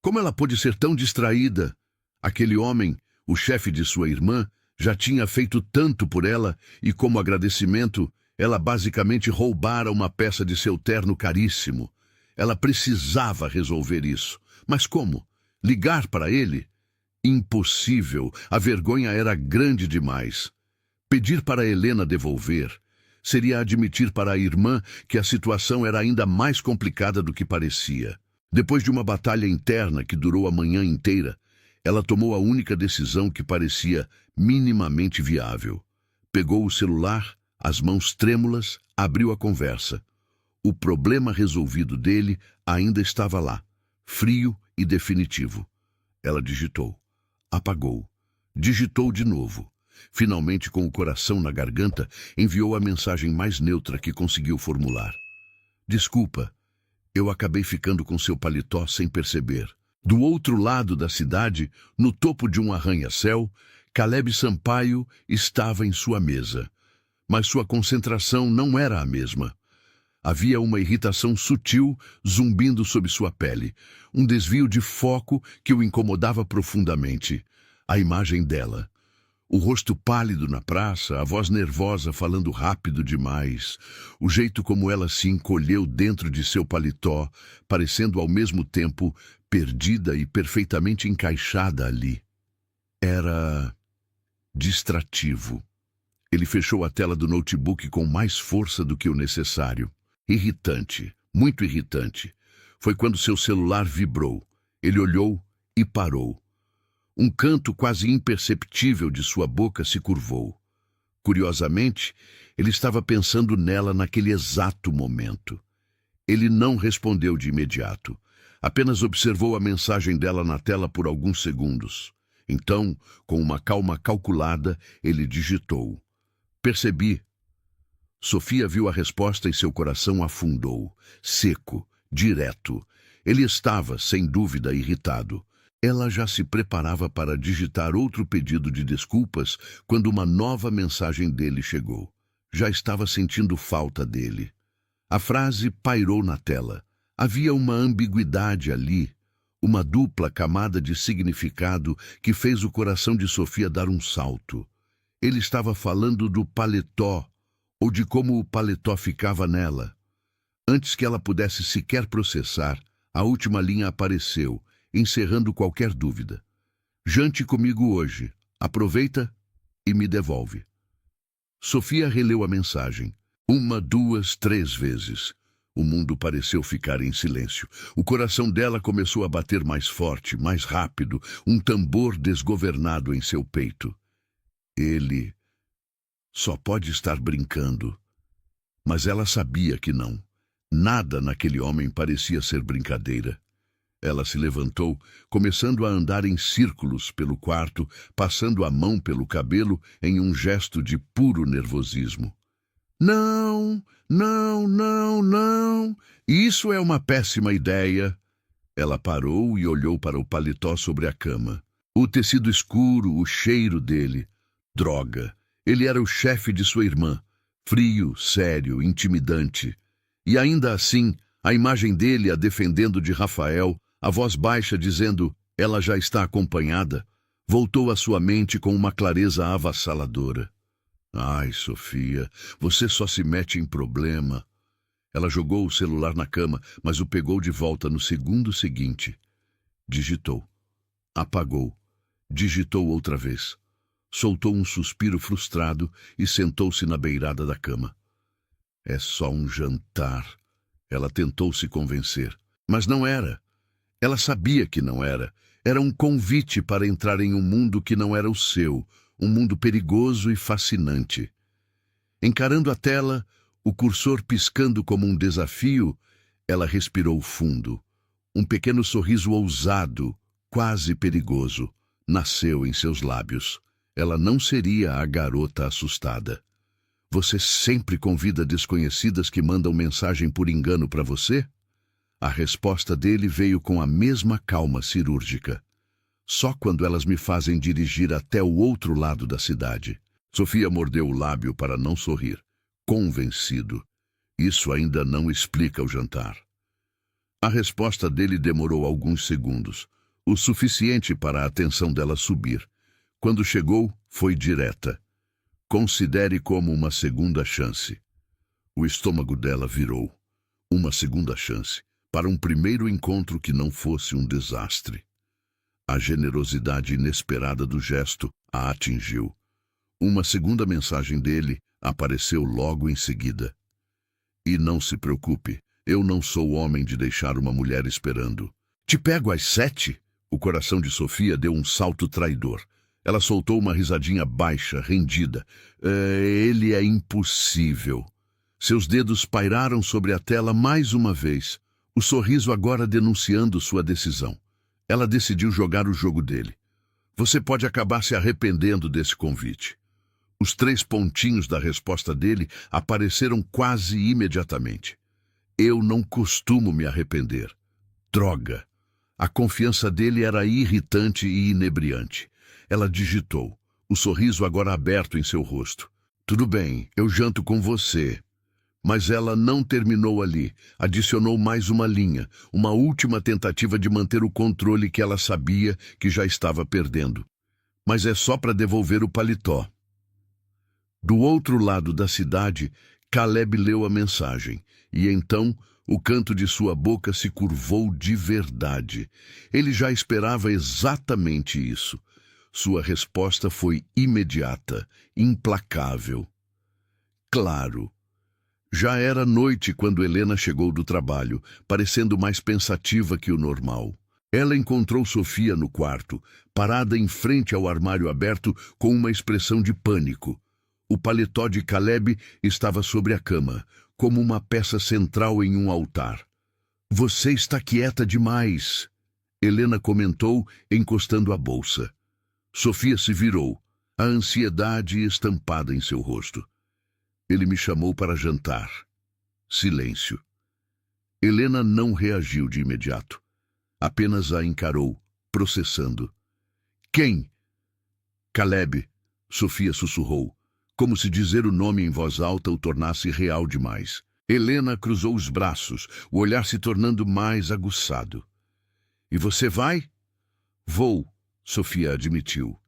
Como ela pôde ser tão distraída? Aquele homem, o chefe de sua irmã, já tinha feito tanto por ela e, como agradecimento, ela basicamente roubara uma peça de seu terno caríssimo. Ela precisava resolver isso. Mas como? Ligar para ele? Impossível. A vergonha era grande demais. Pedir para Helena devolver seria admitir para a irmã que a situação era ainda mais complicada do que parecia. Depois de uma batalha interna que durou a manhã inteira, ela tomou a única decisão que parecia minimamente viável. Pegou o celular, as mãos trêmulas, abriu a conversa. O problema resolvido dele ainda estava lá, frio e definitivo. Ela digitou. Apagou. Digitou de novo. Finalmente, com o coração na garganta, enviou a mensagem mais neutra que conseguiu formular. Desculpa, eu acabei ficando com seu paletó sem perceber. Do outro lado da cidade, no topo de um arranha-céu, Caleb Sampaio estava em sua mesa. Mas sua concentração não era a mesma. Havia uma irritação sutil zumbindo sob sua pele, um desvio de foco que o incomodava profundamente. A imagem dela, o rosto pálido na praça, a voz nervosa falando rápido demais, o jeito como ela se encolheu dentro de seu paletó, parecendo ao mesmo tempo perdida e perfeitamente encaixada ali. Era distrativo. Ele fechou a tela do notebook com mais força do que o necessário. Irritante, muito irritante. Foi quando seu celular vibrou. Ele olhou e parou. Um canto quase imperceptível de sua boca se curvou. Curiosamente, ele estava pensando nela naquele exato momento. Ele não respondeu de imediato. Apenas observou a mensagem dela na tela por alguns segundos. Então, com uma calma calculada, ele digitou: "Percebi." Sofia viu a resposta e seu coração afundou. Seco, direto. Ele estava, sem dúvida, irritado. Ela já se preparava para digitar outro pedido de desculpas quando uma nova mensagem dele chegou. Já estava sentindo falta dele. A frase pairou na tela. Havia uma ambiguidade ali, uma dupla camada de significado que fez o coração de Sofia dar um salto. Ele estava falando do paletó, ou de como o paletó ficava nela. Antes que ela pudesse sequer processar, a última linha apareceu, encerrando qualquer dúvida. "Jante comigo hoje. Aproveita e me devolve." Sofia releu a mensagem. 1, 2, 3 vezes. O mundo pareceu ficar em silêncio. O coração dela começou a bater mais forte, mais rápido, um tambor desgovernado em seu peito. Ele só pode estar brincando. Mas ela sabia que não. Nada naquele homem parecia ser brincadeira. Ela se levantou, começando a andar em círculos pelo quarto, passando a mão pelo cabelo em um gesto de puro nervosismo. "Não, não, não, não. Isso é uma péssima ideia." Ela parou e olhou para o paletó sobre a cama. O tecido escuro, o cheiro dele. Droga. Ele era o chefe de sua irmã. Frio, sério, intimidante. E ainda assim, a imagem dele a defendendo de Rafael, a voz baixa dizendo: "Ela já está acompanhada", voltou à sua mente com uma clareza avassaladora. "Ai, Sofia, você só se mete em problema." Ela jogou o celular na cama, mas o pegou de volta no segundo seguinte. Digitou. Apagou. Digitou outra vez. Soltou um suspiro frustrado e sentou-se na beirada da cama. "É só um jantar." Ela tentou se convencer. Mas não era. Ela sabia que não era. Era um convite para entrar em um mundo que não era o seu, um mundo perigoso e fascinante. Encarando a tela, o cursor piscando como um desafio, ela respirou fundo. Um pequeno sorriso ousado, quase perigoso, nasceu em seus lábios. Ela não seria a garota assustada. "Você sempre convida desconhecidas que mandam mensagem por engano para você?" A resposta dele veio com a mesma calma cirúrgica. "Só quando elas me fazem dirigir até o outro lado da cidade." Sofia mordeu o lábio para não sorrir. Convencido. Isso ainda não explica o jantar. A resposta dele demorou alguns segundos, o suficiente para a atenção dela subir. Quando chegou, foi direta. "Considere como uma segunda chance." O estômago dela virou. Uma segunda chance. Para um primeiro encontro que não fosse um desastre. A generosidade inesperada do gesto a atingiu. Uma segunda mensagem dele apareceu logo em seguida. "E não se preocupe, eu não sou homem de deixar uma mulher esperando." "Te pego às 7?" O coração de Sofia deu um salto traidor. Ela soltou uma risadinha baixa, rendida. Ele é impossível." Seus dedos pairaram sobre a tela mais uma vez. O sorriso agora denunciando sua decisão. Ela decidiu jogar o jogo dele. "Você pode acabar se arrependendo desse convite." Os 3 pontinhos da resposta dele apareceram quase imediatamente. "Eu não costumo me arrepender." Droga! A confiança dele era irritante e inebriante. Ela digitou, o sorriso agora aberto em seu rosto. "Tudo bem, eu janto com você." Mas ela não terminou ali. Adicionou mais uma linha, uma última tentativa de manter o controle que ela sabia que já estava perdendo. Mas é só para devolver o paletó. Do outro lado da cidade, Caleb leu a mensagem, e então o canto de sua boca se curvou de verdade. Ele já esperava exatamente isso. Sua resposta foi imediata, implacável. Claro. Já era noite quando Helena chegou do trabalho, parecendo mais pensativa que o normal. Ela encontrou Sofia no quarto, parada em frente ao armário aberto com uma expressão de pânico. O paletó de Caleb estava sobre a cama, como uma peça central em um altar. "Você está quieta demais", Helena comentou, encostando a bolsa. Sofia se virou, a ansiedade estampada em seu rosto. "Ele me chamou para jantar." Silêncio. Helena não reagiu de imediato. Apenas a encarou, processando. "Quem?" "Caleb", Sofia sussurrou, como se dizer o nome em voz alta o tornasse real demais. Helena cruzou os braços, o olhar se tornando mais aguçado. "E você vai?" "Vou", Sofia admitiu.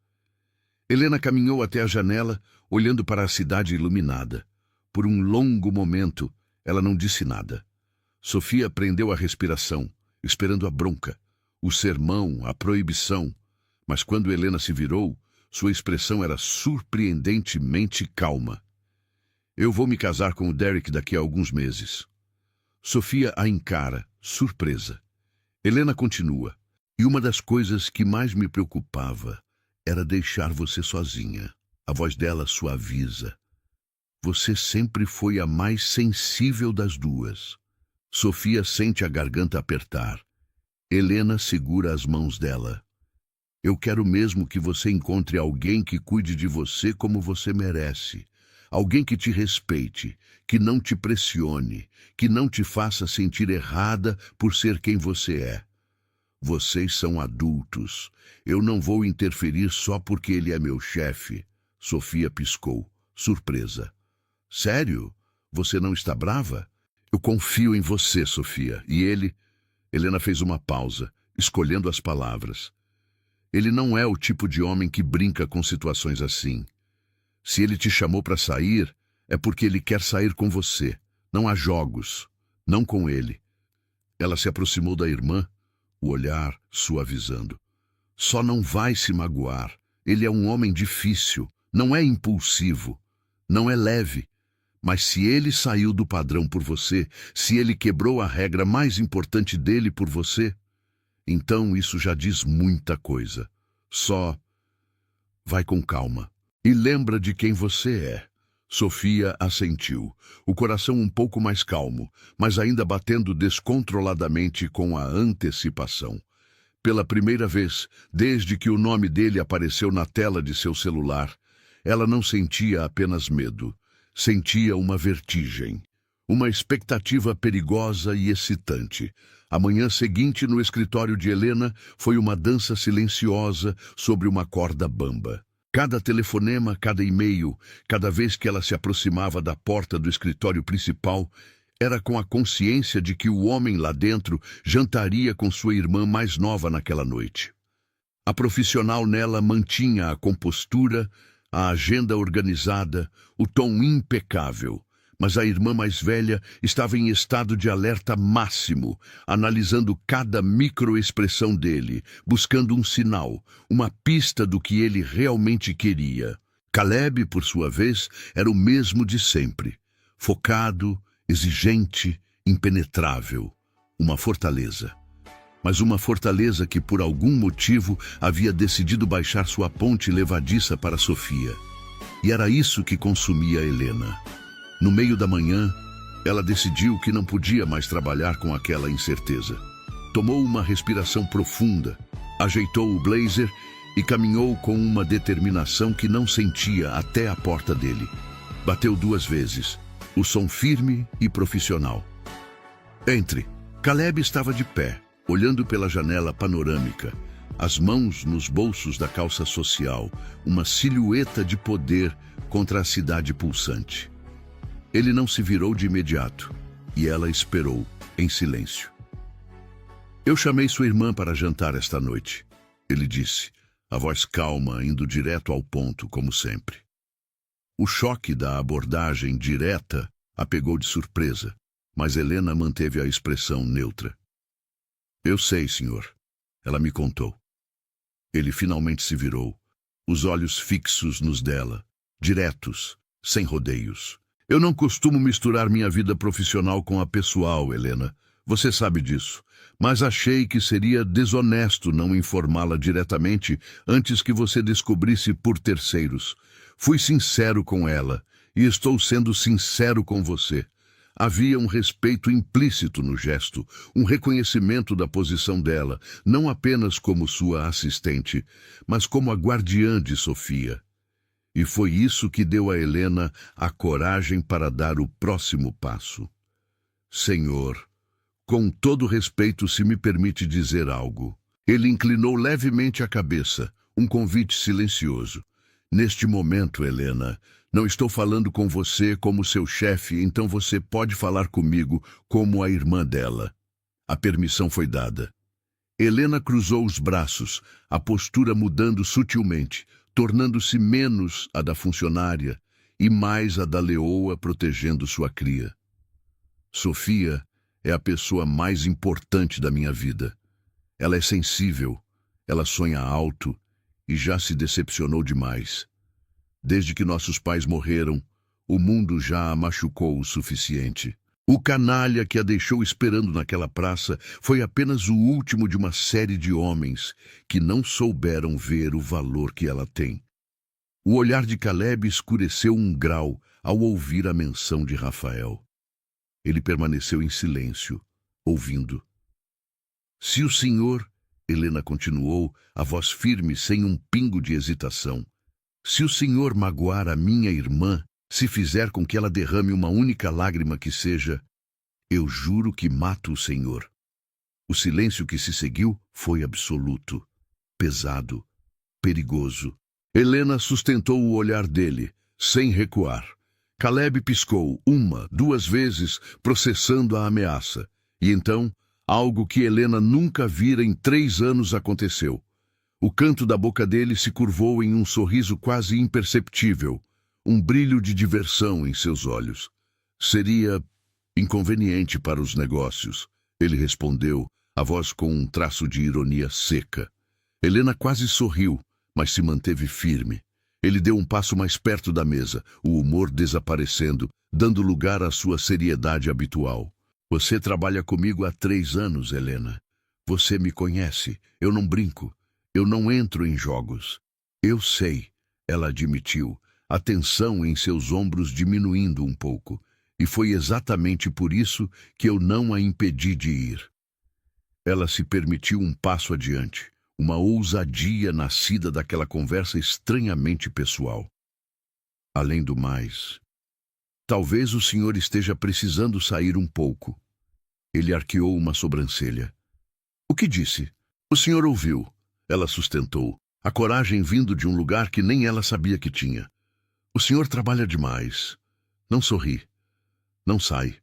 Helena caminhou até a janela, olhando para a cidade iluminada. Por um longo momento, ela não disse nada. Sofia prendeu a respiração, esperando a bronca, o sermão, a proibição. Mas quando Helena se virou, sua expressão era surpreendentemente calma. "Eu vou me casar com o Derek daqui a alguns meses." Sofia a encara, surpresa. Helena continua. "E uma das coisas que mais me preocupava era deixar você sozinha." A voz dela suaviza. "Você sempre foi a mais sensível das duas." Sofia sente a garganta apertar. Helena segura as mãos dela. "Eu quero mesmo que você encontre alguém que cuide de você como você merece. Alguém que te respeite, que não te pressione, que não te faça sentir errada por ser quem você é. Vocês são adultos. Eu não vou interferir só porque ele é meu chefe." Sofia piscou, surpresa. "Sério? Você não está brava?" "Eu confio em você, Sofia. E ele..." Helena fez uma pausa, escolhendo as palavras. "Ele não é o tipo de homem que brinca com situações assim. Se ele te chamou para sair, é porque ele quer sair com você. Não há jogos. Não com ele." Ela se aproximou da irmã, o olhar suavizando. "Só não vai se magoar. Ele é um homem difícil. Não é impulsivo. Não é leve. Mas se ele saiu do padrão por você, se ele quebrou a regra mais importante dele por você, então isso já diz muita coisa. Só vai com calma. E lembra de quem você é." Sofia assentiu, o coração um pouco mais calmo, mas ainda batendo descontroladamente com a antecipação. Pela primeira vez, desde que o nome dele apareceu na tela de seu celular, ela não sentia apenas medo. Sentia uma vertigem, uma expectativa perigosa e excitante. A manhã seguinte, no escritório de Helena, foi uma dança silenciosa sobre uma corda bamba. Cada telefonema, cada e-mail, cada vez que ela se aproximava da porta do escritório principal, era com a consciência de que o homem lá dentro jantaria com sua irmã mais nova naquela noite. A profissional nela mantinha a compostura, a agenda organizada, o tom impecável, mas a irmã mais velha estava em estado de alerta máximo, analisando cada microexpressão dele, buscando um sinal, uma pista do que ele realmente queria. Caleb, por sua vez, era o mesmo de sempre, focado, exigente, impenetrável, uma fortaleza. Mas uma fortaleza que, por algum motivo, havia decidido baixar sua ponte levadiça para Sofia. E era isso que consumia Helena. No meio da manhã, ela decidiu que não podia mais trabalhar com aquela incerteza. Tomou uma respiração profunda, ajeitou o blazer e caminhou com uma determinação que não sentia até a porta dele. Bateu 2 vezes, o som firme e profissional. "Entre." Caleb estava de pé, olhando pela janela panorâmica, as mãos nos bolsos da calça social, uma silhueta de poder contra a cidade pulsante. Ele não se virou de imediato, e ela esperou, em silêncio. Eu chamei sua irmã para jantar esta noite, ele disse, a voz calma, indo direto ao ponto, como sempre. O choque da abordagem direta a pegou de surpresa, mas Helena manteve a expressão neutra. Eu sei, senhor. Ela me contou. Ele finalmente se virou, os olhos fixos nos dela, diretos, sem rodeios. Eu não costumo misturar minha vida profissional com a pessoal, Helena. Você sabe disso. Mas achei que seria desonesto não informá-la diretamente antes que você descobrisse por terceiros. Fui sincero com ela e estou sendo sincero com você. Havia um respeito implícito no gesto, um reconhecimento da posição dela, não apenas como sua assistente, mas como a guardiã de Sofia. E foi isso que deu a Helena a coragem para dar o próximo passo. Senhor, com todo respeito, se me permite dizer algo. Ele inclinou levemente a cabeça, um convite silencioso. Neste momento, Helena, não estou falando com você como seu chefe, então você pode falar comigo como a irmã dela. A permissão foi dada. Helena cruzou os braços, a postura mudando sutilmente, tornando-se menos a da funcionária e mais a da leoa protegendo sua cria. Sofia é a pessoa mais importante da minha vida. Ela é sensível, ela sonha alto e já se decepcionou demais. Desde que nossos pais morreram, o mundo já a machucou o suficiente. O canalha que a deixou esperando naquela praça foi apenas o último de uma série de homens que não souberam ver o valor que ela tem. O olhar de Caleb escureceu um grau ao ouvir a menção de Rafael. Ele permaneceu em silêncio, ouvindo. Se o senhor, Helena continuou, a voz firme sem um pingo de hesitação, se o senhor magoar a minha irmã, se fizer com que ela derrame uma única lágrima que seja, eu juro que mato o senhor. O silêncio que se seguiu foi absoluto, pesado, perigoso. Helena sustentou o olhar dele, sem recuar. Caleb piscou 1, 2 vezes, processando a ameaça. E então, algo que Helena nunca vira em 3 anos aconteceu. O canto da boca dele se curvou em um sorriso quase imperceptível, um brilho de diversão em seus olhos. Seria inconveniente para os negócios, ele respondeu, a voz com um traço de ironia seca. Helena quase sorriu, mas se manteve firme. Ele deu um passo mais perto da mesa, o humor desaparecendo, dando lugar à sua seriedade habitual. Você trabalha comigo há 3 anos, Helena. Você me conhece, eu não brinco. Eu não entro em jogos. Eu sei, ela admitiu, a tensão em seus ombros diminuindo um pouco, e foi exatamente por isso que eu não a impedi de ir. Ela se permitiu um passo adiante, uma ousadia nascida daquela conversa estranhamente pessoal. Além do mais, talvez o senhor esteja precisando sair um pouco. Ele arqueou uma sobrancelha. O que disse? O senhor ouviu. Ela sustentou, a coragem vindo de um lugar que nem ela sabia que tinha. O senhor trabalha demais. Não sorri. Não sai.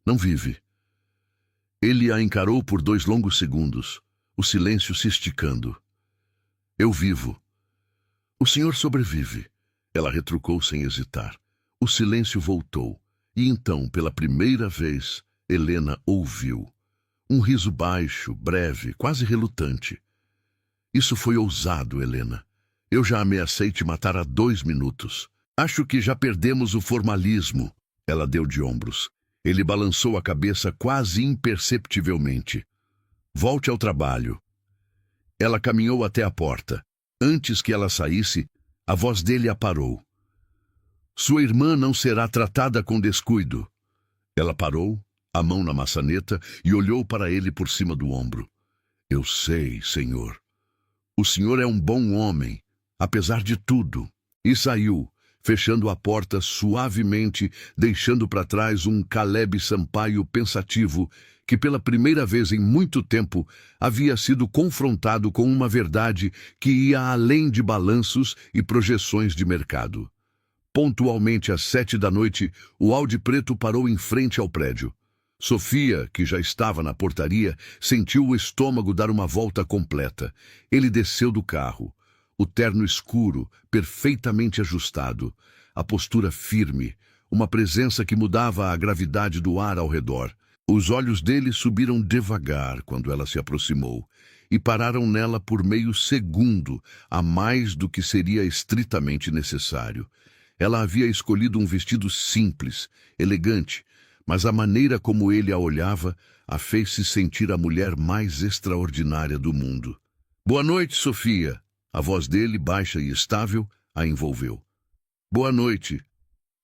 Não vive. Ele a encarou por 2 longos segundos, o silêncio se esticando. Eu vivo. O senhor sobrevive. Ela retrucou sem hesitar. O silêncio voltou, e então, pela primeira vez, Helena ouviu. Um riso baixo, breve, quase relutante. Isso foi ousado, Helena. Eu já ameacei te matar há 2 minutos. Acho que já perdemos o formalismo. Ela deu de ombros. Ele balançou a cabeça quase imperceptivelmente. Volte ao trabalho. Ela caminhou até a porta. Antes que ela saísse, a voz dele a parou. Sua irmã não será tratada com descuido. Ela parou, a mão na maçaneta, e olhou para ele por cima do ombro. Eu sei, senhor. O senhor é um bom homem, apesar de tudo. E saiu, fechando a porta suavemente, deixando para trás um Caleb Sampaio pensativo que pela primeira vez em muito tempo havia sido confrontado com uma verdade que ia além de balanços e projeções de mercado. Pontualmente às 7 da noite, o Audi preto parou em frente ao prédio. Sofia, que já estava na portaria, sentiu o estômago dar uma volta completa. Ele desceu do carro. O terno escuro, perfeitamente ajustado. A postura firme. Uma presença que mudava a gravidade do ar ao redor. Os olhos dele subiram devagar quando ela se aproximou e pararam nela por meio segundo, a mais do que seria estritamente necessário. Ela havia escolhido um vestido simples, elegante, mas a maneira como ele a olhava a fez se sentir a mulher mais extraordinária do mundo. "Boa noite, Sofia." A voz dele, baixa e estável, a envolveu. "Boa noite,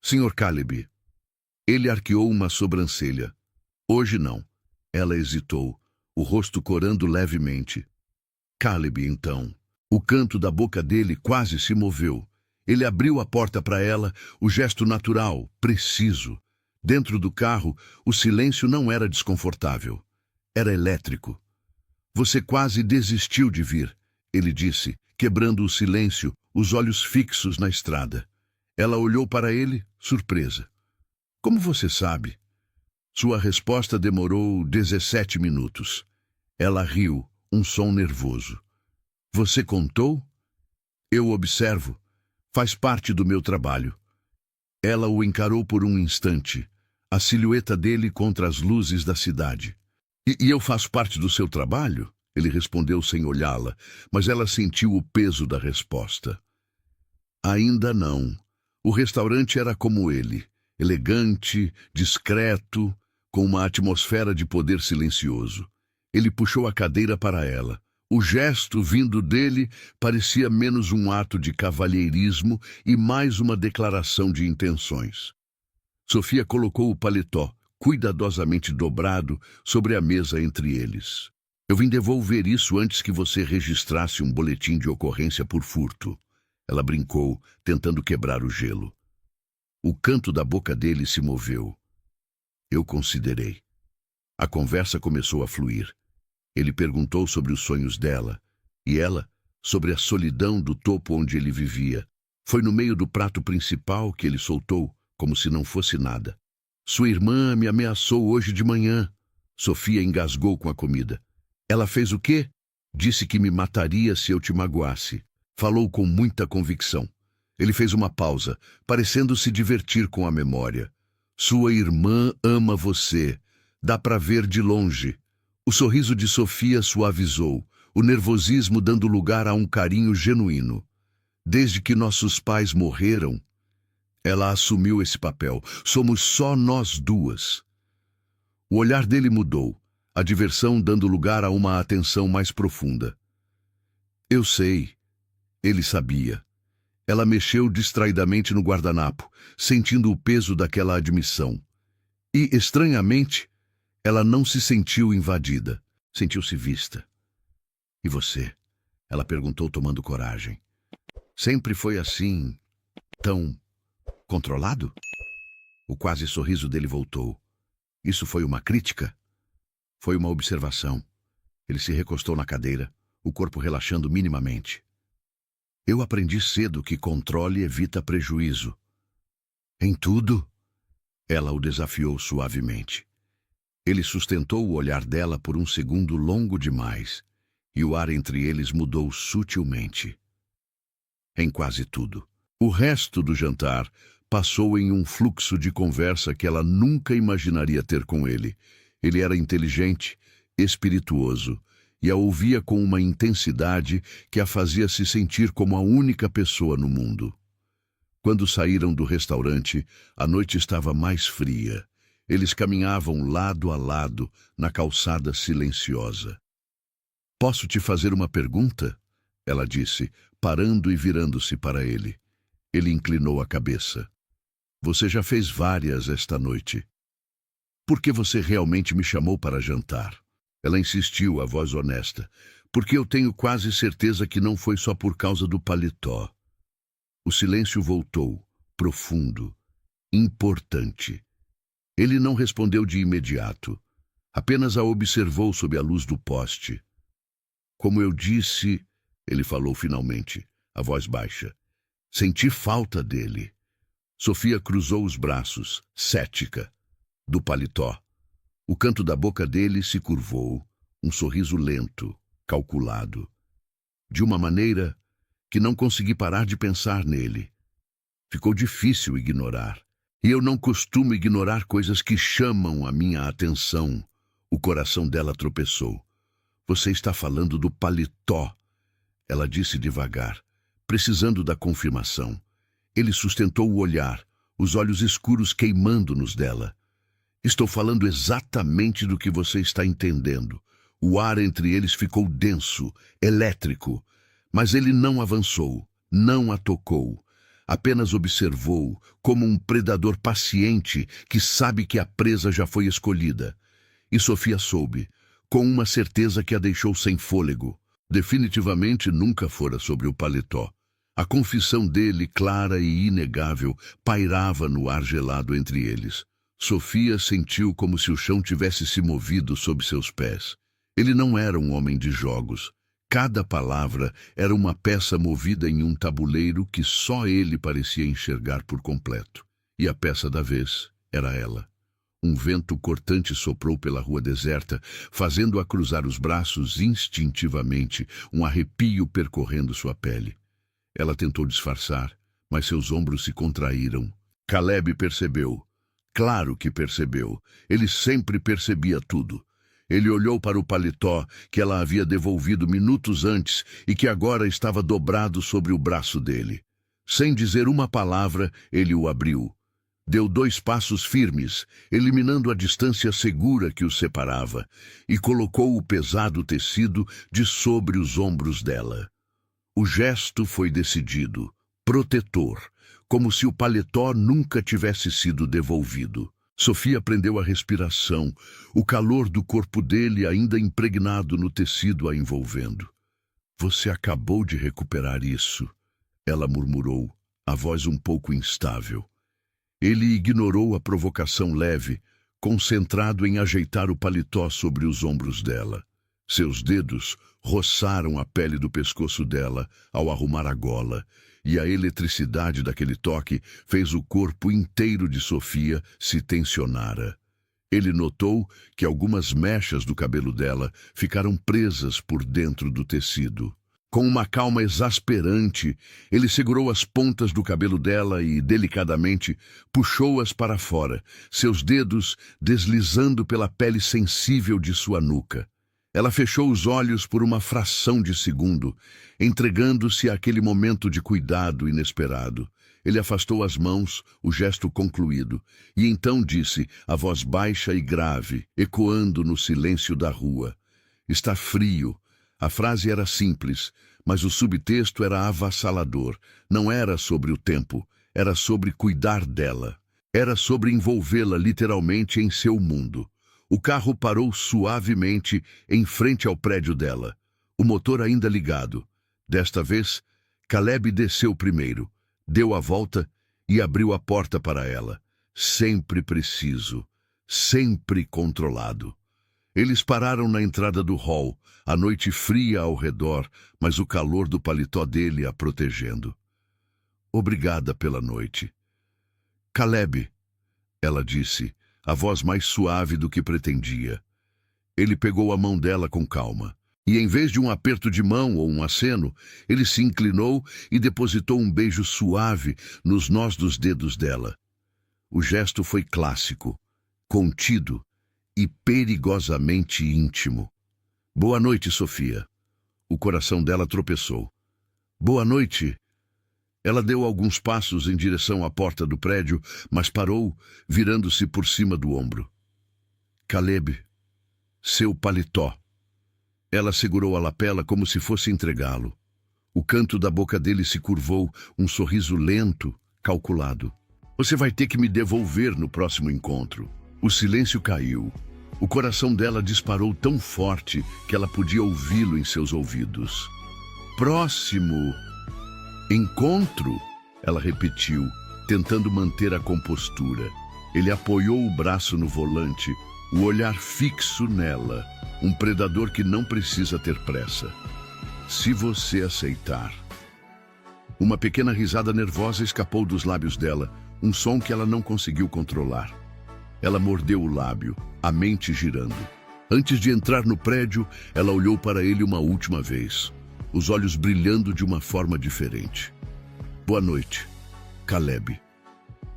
Sr. Caleb." Ele arqueou uma sobrancelha. "Hoje não." Ela hesitou, o rosto corando levemente. "Caleb, então." O canto da boca dele quase se moveu. Ele abriu a porta para ela, o gesto natural, preciso. Dentro do carro, o silêncio não era desconfortável. Era elétrico. "Você quase desistiu de vir," ele disse, quebrando o silêncio, os olhos fixos na estrada. Ela olhou para ele, surpresa. "Como você sabe?" Sua resposta demorou 17 minutos. Ela riu, um som nervoso. "Você contou?" "Eu observo. Faz parte do meu trabalho." Ela o encarou por um instante, a silhueta dele contra as luzes da cidade. E eu faço parte do seu trabalho?" Ele respondeu sem olhá-la, mas ela sentiu o peso da resposta. Ainda não. O restaurante era como ele, elegante, discreto, com uma atmosfera de poder silencioso. Ele puxou a cadeira para ela. O gesto vindo dele parecia menos um ato de cavalheirismo e mais uma declaração de intenções. Sofia colocou o paletó, cuidadosamente dobrado, sobre a mesa entre eles. "Eu vim devolver isso antes que você registrasse um boletim de ocorrência por furto." Ela brincou, tentando quebrar o gelo. O canto da boca dele se moveu. "Eu considerei." A conversa começou a fluir. Ele perguntou sobre os sonhos dela, e ela, sobre a solidão do topo onde ele vivia. Foi no meio do prato principal que ele soltou, como se não fosse nada. "Sua irmã me ameaçou hoje de manhã." Sofia engasgou com a comida. "Ela fez o quê?" "Disse que me mataria se eu te magoasse." Falou com muita convicção. Ele fez uma pausa, parecendo se divertir com a memória. "Sua irmã ama você. Dá para ver de longe." O sorriso de Sofia suavizou, o nervosismo dando lugar a um carinho genuíno. "Desde que nossos pais morreram," ela assumiu esse papel. "Somos só nós duas." O olhar dele mudou, a diversão dando lugar a uma atenção mais profunda. "Eu sei." Ele sabia. Ela mexeu distraidamente no guardanapo, sentindo o peso daquela admissão. E, estranhamente, ela não se sentiu invadida. Sentiu-se vista. "E você?" ela perguntou, tomando coragem. "Sempre foi assim, tão controlado?" O quase sorriso dele voltou. "Isso foi uma crítica?" "Foi uma observação." Ele se recostou na cadeira, o corpo relaxando minimamente. "Eu aprendi cedo que controle evita prejuízo." "Em tudo?" Ela o desafiou suavemente. Ele sustentou o olhar dela por um segundo longo demais, e o ar entre eles mudou sutilmente. "Em quase tudo." O resto do jantar passou em um fluxo de conversa que ela nunca imaginaria ter com ele. Ele era inteligente, espirituoso, e a ouvia com uma intensidade que a fazia se sentir como a única pessoa no mundo. Quando saíram do restaurante, a noite estava mais fria. Eles caminhavam lado a lado na calçada silenciosa. "Posso te fazer uma pergunta?" ela disse, parando e virando-se para ele. Ele inclinou a cabeça. "Você já fez várias esta noite." "Por que você realmente me chamou para jantar?" Ela insistiu, a voz honesta. "Porque eu tenho quase certeza que não foi só por causa do paletó." O silêncio voltou, profundo, importante. Ele não respondeu de imediato. Apenas a observou sob a luz do poste. "Como eu disse," ele falou finalmente, a voz baixa, "senti falta dele." Sofia cruzou os braços, cética, do paletó. O canto da boca dele se curvou, um sorriso lento, calculado, de uma maneira que não consegui parar de pensar nele. Ficou difícil ignorar. E eu não costumo ignorar coisas que chamam a minha atenção. O coração dela tropeçou. Você está falando do paletó, ela disse devagar, precisando da confirmação. Ele sustentou o olhar, os olhos escuros queimando-nos dela. Estou falando exatamente do que você está entendendo. O ar entre eles ficou denso, elétrico, mas ele não avançou, não a tocou. Apenas observou, como um predador paciente que sabe que a presa já foi escolhida. E Sofia soube, com uma certeza que a deixou sem fôlego. Definitivamente nunca fora sobre o paletó. A confissão dele, clara e inegável, pairava no ar gelado entre eles. Sofia sentiu como se o chão tivesse se movido sob seus pés. Ele não era um homem de jogos. Cada palavra era uma peça movida em um tabuleiro que só ele parecia enxergar por completo. E a peça da vez era ela. Um vento cortante soprou pela rua deserta, fazendo-a cruzar os braços instintivamente, um arrepio percorrendo sua pele. Ela tentou disfarçar, mas seus ombros se contraíram. Caleb percebeu. Claro que percebeu. Ele sempre percebia tudo. Ele olhou para o paletó que ela havia devolvido minutos antes e que agora estava dobrado sobre o braço dele. Sem dizer uma palavra, ele o abriu. Deu 2 passos firmes, eliminando a distância segura que os separava, e colocou o pesado tecido de sobre os ombros dela. O gesto foi decidido, protetor, como se o paletó nunca tivesse sido devolvido. Sofia prendeu a respiração, o calor do corpo dele ainda impregnado no tecido a envolvendo. Você acabou de recuperar isso, ela murmurou, a voz um pouco instável. Ele ignorou a provocação leve, concentrado em ajeitar o paletó sobre os ombros dela. Seus dedos roçaram a pele do pescoço dela ao arrumar a gola, e a eletricidade daquele toque fez o corpo inteiro de Sofia se tensionara. Ele notou que algumas mechas do cabelo dela ficaram presas por dentro do tecido. Com uma calma exasperante, ele segurou as pontas do cabelo dela e, delicadamente, puxou-as para fora, seus dedos deslizando pela pele sensível de sua nuca. Ela fechou os olhos por uma fração de segundo, entregando-se àquele momento de cuidado inesperado. Ele afastou as mãos, o gesto concluído, e então disse, a voz baixa e grave, ecoando no silêncio da rua. Está frio. A frase era simples, mas o subtexto era avassalador. Não era sobre o tempo, era sobre cuidar dela. Era sobre envolvê-la literalmente em seu mundo. O carro parou suavemente em frente ao prédio dela, o motor ainda ligado. Desta vez, Caleb desceu primeiro, deu a volta e abriu a porta para ela. Sempre preciso, sempre controlado. Eles pararam na entrada do hall, a noite fria ao redor, mas o calor do paletó dele a protegendo. Obrigada pela noite. Caleb, ela disse, a voz mais suave do que pretendia. Ele pegou a mão dela com calma, e em vez de um aperto de mão ou um aceno, ele se inclinou e depositou um beijo suave nos nós dos dedos dela. O gesto foi clássico, contido e perigosamente íntimo. Boa noite, Sofia. O coração dela tropeçou. Boa noite. Ela deu alguns passos em direção à porta do prédio, mas parou, virando-se por cima do ombro. Caleb, seu paletó. Ela segurou a lapela como se fosse entregá-lo. O canto da boca dele se curvou, um sorriso lento, calculado. Você vai ter que me devolver no próximo encontro. O silêncio caiu. O coração dela disparou tão forte que ela podia ouvi-lo em seus ouvidos. Próximo encontro? Ela repetiu, tentando manter a compostura. Ele apoiou o braço no volante, o olhar fixo nela, um predador que não precisa ter pressa. Se você aceitar. Uma pequena risada nervosa escapou dos lábios dela, um som que ela não conseguiu controlar. Ela mordeu o lábio, a mente girando. Antes de entrar no prédio, ela olhou para ele uma última vez, os olhos brilhando de uma forma diferente. Boa noite, Caleb.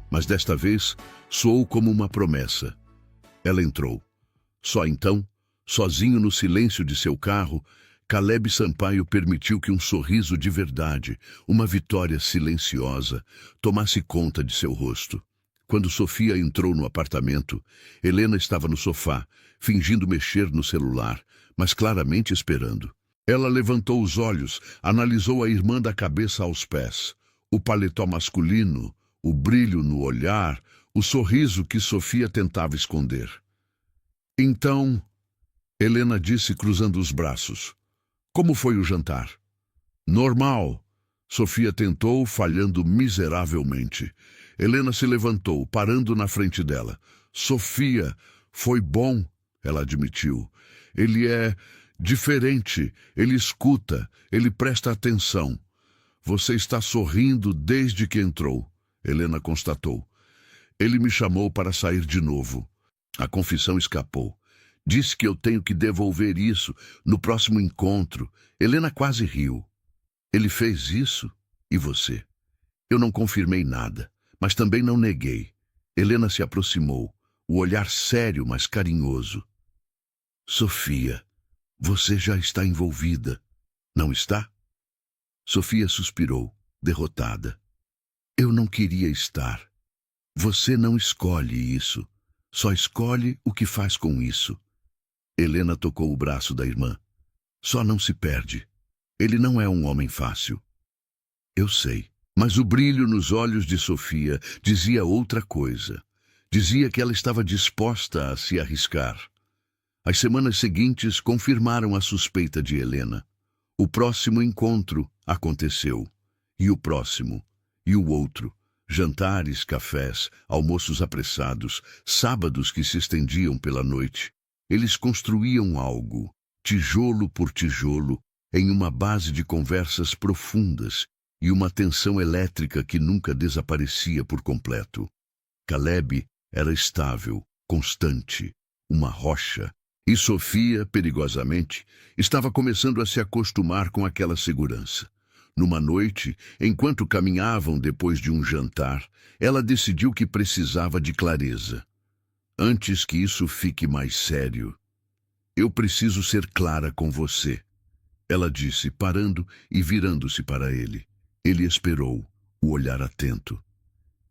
Mas desta vez, soou como uma promessa. Ela entrou. Só então, sozinho no silêncio de seu carro, Caleb Sampaio permitiu que um sorriso de verdade, uma vitória silenciosa, tomasse conta de seu rosto. Quando Sofia entrou no apartamento, Helena estava no sofá, fingindo mexer no celular, mas claramente esperando. Ela levantou os olhos, analisou a irmã da cabeça aos pés. O paletó masculino, o brilho no olhar, o sorriso que Sofia tentava esconder. Então, Helena disse cruzando os braços. Como foi o jantar? Normal. Sofia tentou, falhando miseravelmente. Helena se levantou, parando na frente dela. Sofia, foi bom, ela admitiu. Ele é diferente, ele escuta, ele presta atenção. Você está sorrindo desde que entrou, Helena constatou. Ele me chamou para sair de novo. A confissão escapou. Disse que eu tenho que devolver isso no próximo encontro. Helena quase riu. Ele fez isso? E você? Eu não confirmei nada, mas também não neguei. Helena se aproximou, o olhar sério, mas carinhoso. Sofia, você já está envolvida, não está? Sofia suspirou, derrotada. Eu não queria estar. Você não escolhe isso. Só escolhe o que faz com isso. Helena tocou o braço da irmã. Só não se perde. Ele não é um homem fácil. Eu sei, mas o brilho nos olhos de Sofia dizia outra coisa. Dizia que ela estava disposta a se arriscar. As semanas seguintes confirmaram a suspeita de Helena. O próximo encontro aconteceu. E o próximo. E o outro. Jantares, cafés, almoços apressados, sábados que se estendiam pela noite. Eles construíam algo, tijolo por tijolo, em uma base de conversas profundas e uma tensão elétrica que nunca desaparecia por completo. Caleb era estável, constante, uma rocha, e Sofia, perigosamente, estava começando a se acostumar com aquela segurança. Numa noite, enquanto caminhavam depois de um jantar, ela decidiu que precisava de clareza. Antes que isso fique mais sério, eu preciso ser clara com você, ela disse, parando e virando-se para ele. Ele esperou, o olhar atento.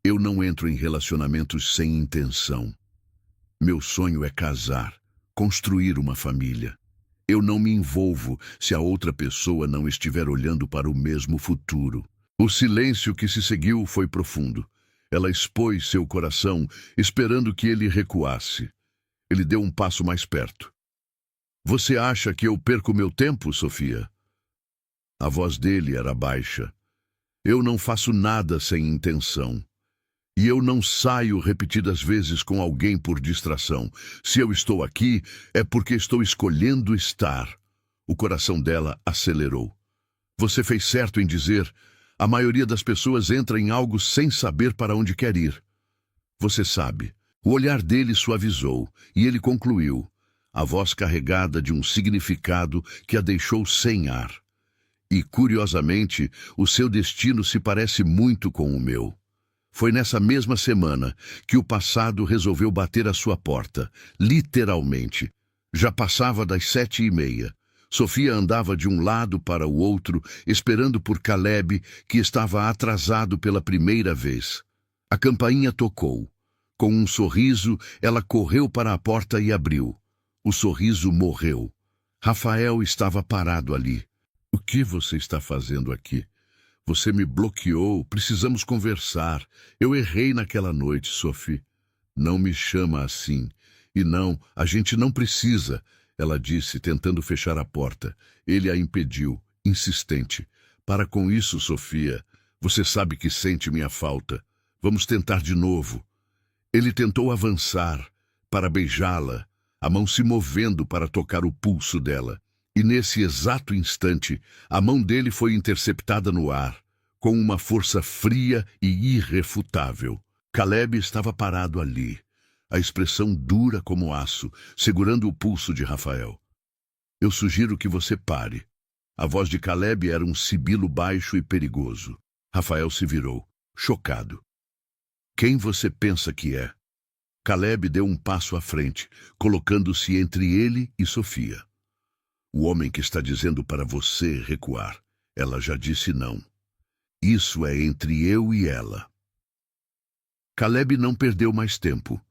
Eu não entro em relacionamentos sem intenção. Meu sonho é casar, construir uma família. Eu não me envolvo se a outra pessoa não estiver olhando para o mesmo futuro. O silêncio que se seguiu foi profundo. Ela expôs seu coração, esperando que ele recuasse. Ele deu um passo mais perto. Você acha que eu perco meu tempo, Sofia? A voz dele era baixa. Eu não faço nada sem intenção. E eu não saio repetidas vezes com alguém por distração. Se eu estou aqui, é porque estou escolhendo estar. O coração dela acelerou. Você fez certo em dizer, a maioria das pessoas entra em algo sem saber para onde quer ir. Você sabe. O olhar dele suavizou, e ele concluiu, a voz carregada de um significado que a deixou sem ar. E, curiosamente, o seu destino se parece muito com o meu. Foi nessa mesma semana que o passado resolveu bater à sua porta, literalmente. Já passava das 7h30. Sofia andava de um lado para o outro, esperando por Caleb, que estava atrasado pela primeira vez. A campainha tocou. Com um sorriso, ela correu para a porta e abriu. O sorriso morreu. Rafael estava parado ali. O que você está fazendo aqui? Você me bloqueou, precisamos conversar. Eu errei naquela noite, Sophie. Não me chama assim. E não, a gente não precisa, ela disse, tentando fechar a porta. Ele a impediu, insistente. Para com isso, Sofia. Você sabe que sente minha falta. Vamos tentar de novo. Ele tentou avançar, para beijá-la, a mão se movendo para tocar o pulso dela. E nesse exato instante, a mão dele foi interceptada no ar, com uma força fria e irrefutável. Caleb estava parado ali, a expressão dura como aço, segurando o pulso de Rafael. Eu sugiro que você pare. A voz de Caleb era um sibilo baixo e perigoso. Rafael se virou, chocado. Quem você pensa que é? Caleb deu um passo à frente, colocando-se entre ele e Sofia. O homem que está dizendo para você recuar. Ela já disse não. Isso é entre eu e ela. Caleb não perdeu mais tempo.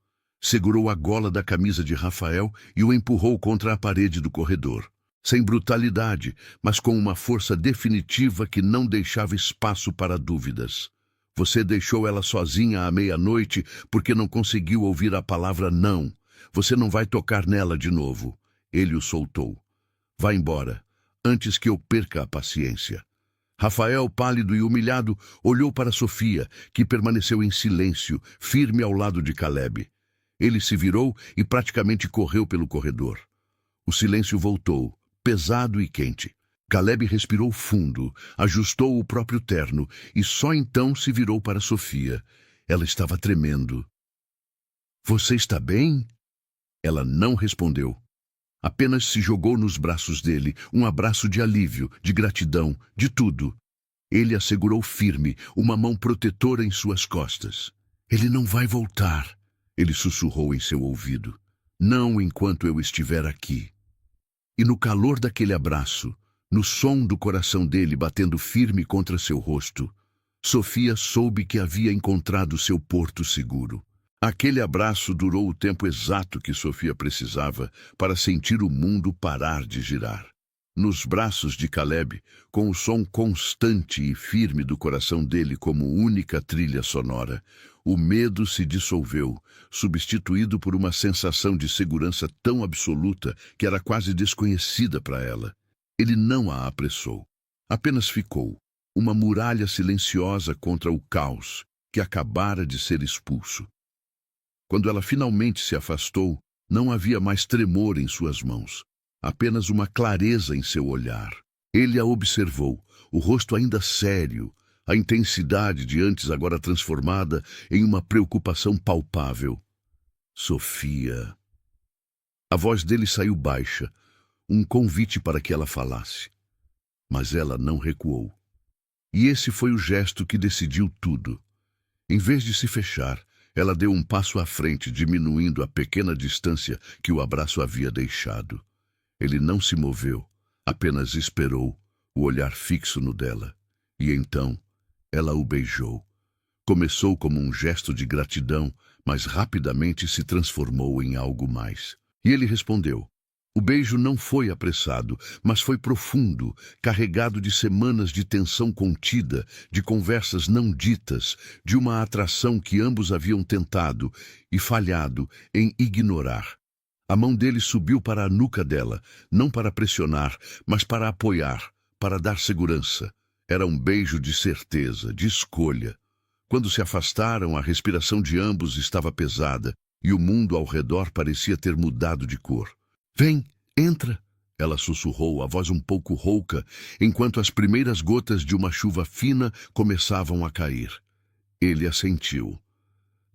Segurou a gola da camisa de Rafael e o empurrou contra a parede do corredor. Sem brutalidade, mas com uma força definitiva que não deixava espaço para dúvidas. Você deixou ela sozinha à meia-noite porque não conseguiu ouvir a palavra não. Você não vai tocar nela de novo. Ele o soltou. Vá embora, antes que eu perca a paciência. Rafael, pálido e humilhado, olhou para Sofia, que permaneceu em silêncio, firme ao lado de Caleb. Ele se virou e praticamente correu pelo corredor. O silêncio voltou, pesado e quente. Caleb respirou fundo, ajustou o próprio terno e só então se virou para Sofia. Ela estava tremendo. Você está bem? Ela não respondeu. Apenas se jogou nos braços dele, um abraço de alívio, de gratidão, de tudo. Ele a segurou firme, uma mão protetora em suas costas. Ele não vai voltar, ele sussurrou em seu ouvido. Não enquanto eu estiver aqui. E no calor daquele abraço, no som do coração dele batendo firme contra seu rosto, Sofia soube que havia encontrado seu porto seguro. Aquele abraço durou o tempo exato que Sofia precisava para sentir o mundo parar de girar. Nos braços de Caleb, com o som constante e firme do coração dele como única trilha sonora, o medo se dissolveu, substituído por uma sensação de segurança tão absoluta que era quase desconhecida para ela. Ele não a apressou. Apenas ficou, uma muralha silenciosa contra o caos que acabara de ser expulso. Quando ela finalmente se afastou, não havia mais tremor em suas mãos, apenas uma clareza em seu olhar. Ele a observou, o rosto ainda sério, a intensidade de antes agora transformada em uma preocupação palpável. Sofia. A voz dele saiu baixa, um convite para que ela falasse. Mas ela não recuou. E esse foi o gesto que decidiu tudo. Em vez de se fechar, ela deu um passo à frente, diminuindo a pequena distância que o abraço havia deixado. Ele não se moveu, apenas esperou, o olhar fixo no dela. E então, ela o beijou. Começou como um gesto de gratidão, mas rapidamente se transformou em algo mais. E ele respondeu. O beijo não foi apressado, mas foi profundo, carregado de semanas de tensão contida, de conversas não ditas, de uma atração que ambos haviam tentado e falhado em ignorar. A mão dele subiu para a nuca dela, não para pressionar, mas para apoiar, para dar segurança. Era um beijo de certeza, de escolha. Quando se afastaram, a respiração de ambos estava pesada e o mundo ao redor parecia ter mudado de cor. Vem, entra, ela sussurrou, a voz um pouco rouca, enquanto as primeiras gotas de uma chuva fina começavam a cair. Ele assentiu.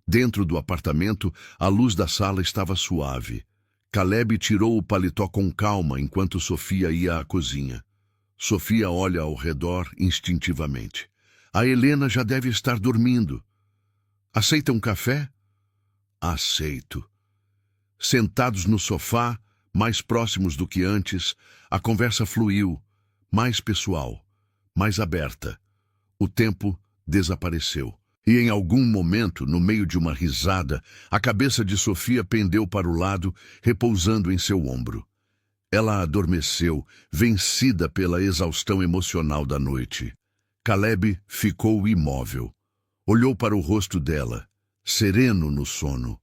Dentro do apartamento, a luz da sala estava suave. Caleb tirou o paletó com calma enquanto Sofia ia à cozinha. Sofia olha ao redor instintivamente. A Helena já deve estar dormindo. Aceita um café? Aceito. Sentados no sofá, mais próximos do que antes, a conversa fluiu, mais pessoal, mais aberta. O tempo desapareceu. E em algum momento, no meio de uma risada, a cabeça de Sofia pendeu para o lado, repousando em seu ombro. Ela adormeceu, vencida pela exaustão emocional da noite. Caleb ficou imóvel. Olhou para o rosto dela, sereno no sono.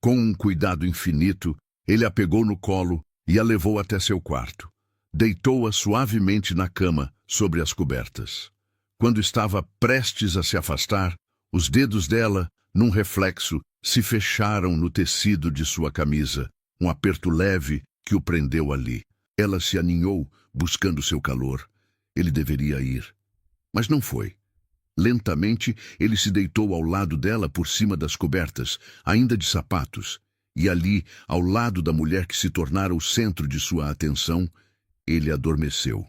Com um cuidado infinito, ele a pegou no colo e a levou até seu quarto. Deitou-a suavemente na cama, sobre as cobertas. Quando estava prestes a se afastar, os dedos dela, num reflexo, se fecharam no tecido de sua camisa, um aperto leve que o prendeu ali. Ela se aninhou, buscando seu calor. Ele deveria ir. Mas não foi. Lentamente, ele se deitou ao lado dela por cima das cobertas, ainda de sapatos, e ali, ao lado da mulher que se tornara o centro de sua atenção, ele adormeceu.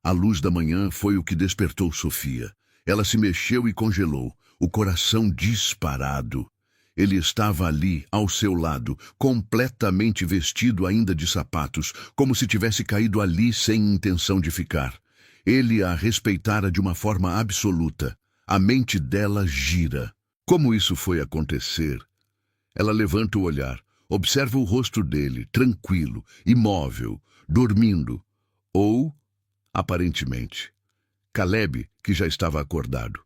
A luz da manhã foi o que despertou Sofia. Ela se mexeu e congelou, o coração disparado. Ele estava ali, ao seu lado, completamente vestido ainda de sapatos, como se tivesse caído ali sem intenção de ficar. Ele a respeitara de uma forma absoluta. A mente dela gira. Como isso foi acontecer? Ela levanta o olhar, observa o rosto dele, tranquilo, imóvel, dormindo. Ou, aparentemente, Caleb, que já estava acordado.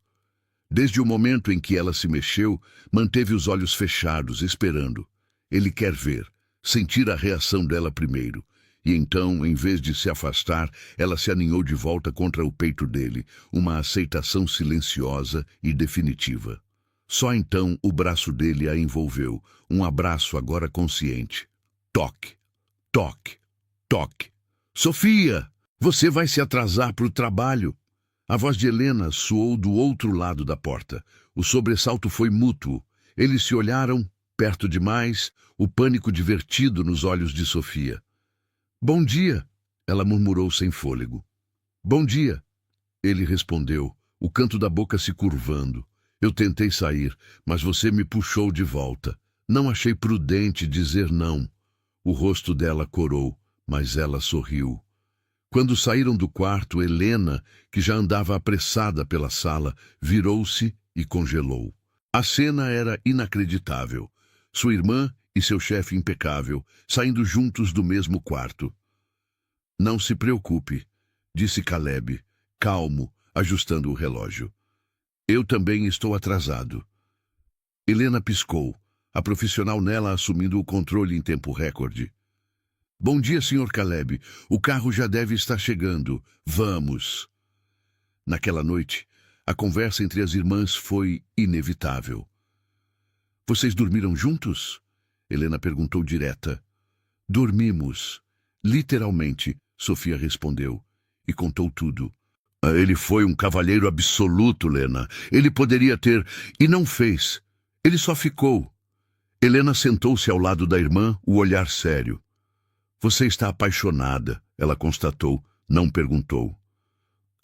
Desde o momento em que ela se mexeu, manteve os olhos fechados, esperando. Ele quer ver, sentir a reação dela primeiro. E então, em vez de se afastar, ela se aninhou de volta contra o peito dele, uma aceitação silenciosa e definitiva. Só então o braço dele a envolveu, um abraço agora consciente. Toque, toque, toque. Sofia, você vai se atrasar para o trabalho. A voz de Helena soou do outro lado da porta. O sobressalto foi mútuo. Eles se olharam, perto demais, o pânico divertido nos olhos de Sofia. Bom dia, ela murmurou sem fôlego. Bom dia, ele respondeu, o canto da boca se curvando. Eu tentei sair, mas você me puxou de volta. Não achei prudente dizer não. O rosto dela corou, mas ela sorriu. Quando saíram do quarto, Helena, que já andava apressada pela sala, virou-se e congelou. A cena era inacreditável. Sua irmã e seu chefe impecável, saindo juntos do mesmo quarto. Não se preocupe, disse Caleb, calmo, ajustando o relógio. Eu também estou atrasado. Helena piscou, a profissional nela assumindo o controle em tempo recorde. Bom dia, Sr. Caleb. O carro já deve estar chegando. Vamos. Naquela noite, a conversa entre as irmãs foi inevitável. Vocês dormiram juntos? Helena perguntou direta. Dormimos. Literalmente, Sofia respondeu, e contou tudo. Ele foi um cavalheiro absoluto, Helena. Ele poderia ter... E não fez. Ele só ficou. Helena sentou-se ao lado da irmã, o olhar sério. Você está apaixonada, ela constatou, não perguntou.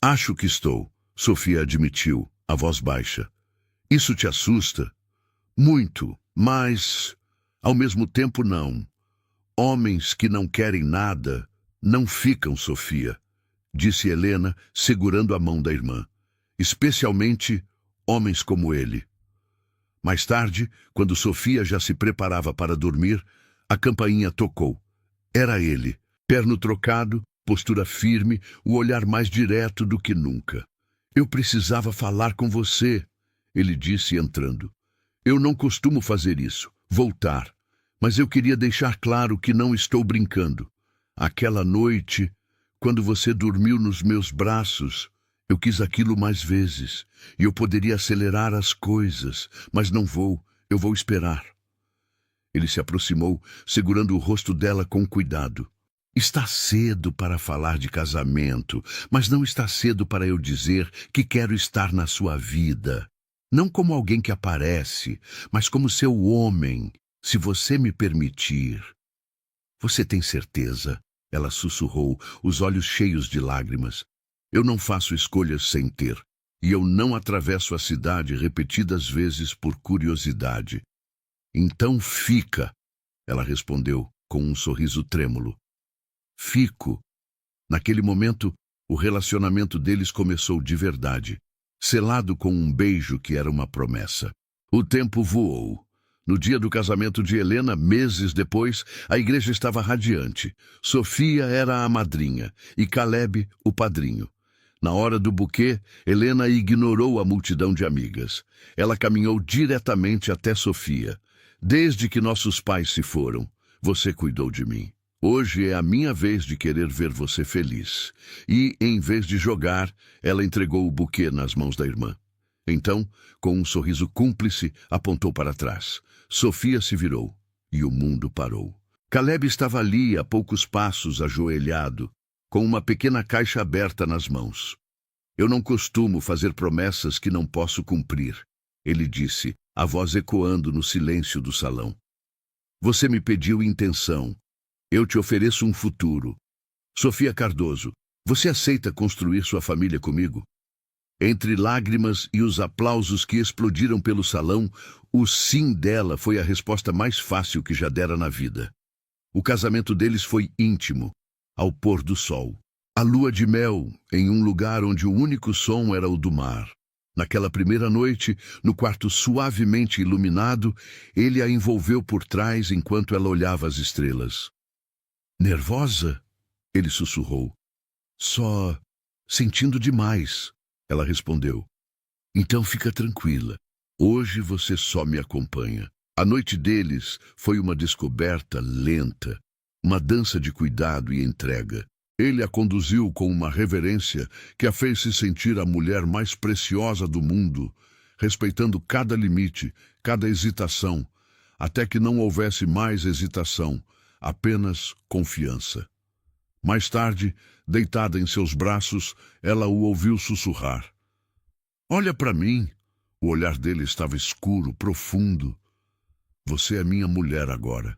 Acho que estou, Sofia admitiu, a voz baixa. Isso te assusta? Muito, mas, ao mesmo tempo, não. Homens que não querem nada não ficam, Sofia, disse Helena, segurando a mão da irmã. Especialmente homens como ele. Mais tarde, quando Sofia já se preparava para dormir, a campainha tocou. Era ele, perno trocado, postura firme, o olhar mais direto do que nunca. Eu precisava falar com você, ele disse entrando. Eu não costumo fazer isso, voltar, mas eu queria deixar claro que não estou brincando. Aquela noite, quando você dormiu nos meus braços, eu quis aquilo mais vezes, e eu poderia acelerar as coisas, mas não vou, eu vou esperar. Ele se aproximou, segurando o rosto dela com cuidado. Está cedo para falar de casamento, mas não está cedo para eu dizer que quero estar na sua vida. Não como alguém que aparece, mas como seu homem, se você me permitir. Você tem certeza? Ela sussurrou, os olhos cheios de lágrimas. Eu não faço escolhas sem ter, e eu não atravesso a cidade repetidas vezes por curiosidade. Então fica, ela respondeu com um sorriso trêmulo. Fico. Naquele momento, o relacionamento deles começou de verdade, selado com um beijo que era uma promessa. O tempo voou. No dia do casamento de Helena, meses depois, a igreja estava radiante. Sofia era a madrinha e Caleb o padrinho. Na hora do buquê, Helena ignorou a multidão de amigas. Ela caminhou diretamente até Sofia. Desde que nossos pais se foram, você cuidou de mim. Hoje é a minha vez de querer ver você feliz. E, em vez de jogar, ela entregou o buquê nas mãos da irmã. Então, com um sorriso cúmplice, apontou para trás. Sofia se virou, e o mundo parou. Caleb estava ali, a poucos passos, ajoelhado, com uma pequena caixa aberta nas mãos. Eu não costumo fazer promessas que não posso cumprir, ele disse, a voz ecoando no silêncio do salão. Você me pediu intenção. Eu te ofereço um futuro. Sofia Cardoso, você aceita construir sua família comigo? Entre lágrimas e os aplausos que explodiram pelo salão, o sim dela foi a resposta mais fácil que já dera na vida. O casamento deles foi íntimo, ao pôr do sol. A lua de mel, em um lugar onde o único som era o do mar. Naquela primeira noite, no quarto suavemente iluminado, ele a envolveu por trás enquanto ela olhava as estrelas. Nervosa? Ele sussurrou. Só sentindo demais, ela respondeu. Então fica tranquila. Hoje você só me acompanha. A noite deles foi uma descoberta lenta, uma dança de cuidado e entrega. Ele a conduziu com uma reverência que a fez se sentir a mulher mais preciosa do mundo, respeitando cada limite, cada hesitação, até que não houvesse mais hesitação, apenas confiança. Mais tarde, deitada em seus braços, ela o ouviu sussurrar. Olha para mim. O olhar dele estava escuro, profundo. Você é minha mulher agora,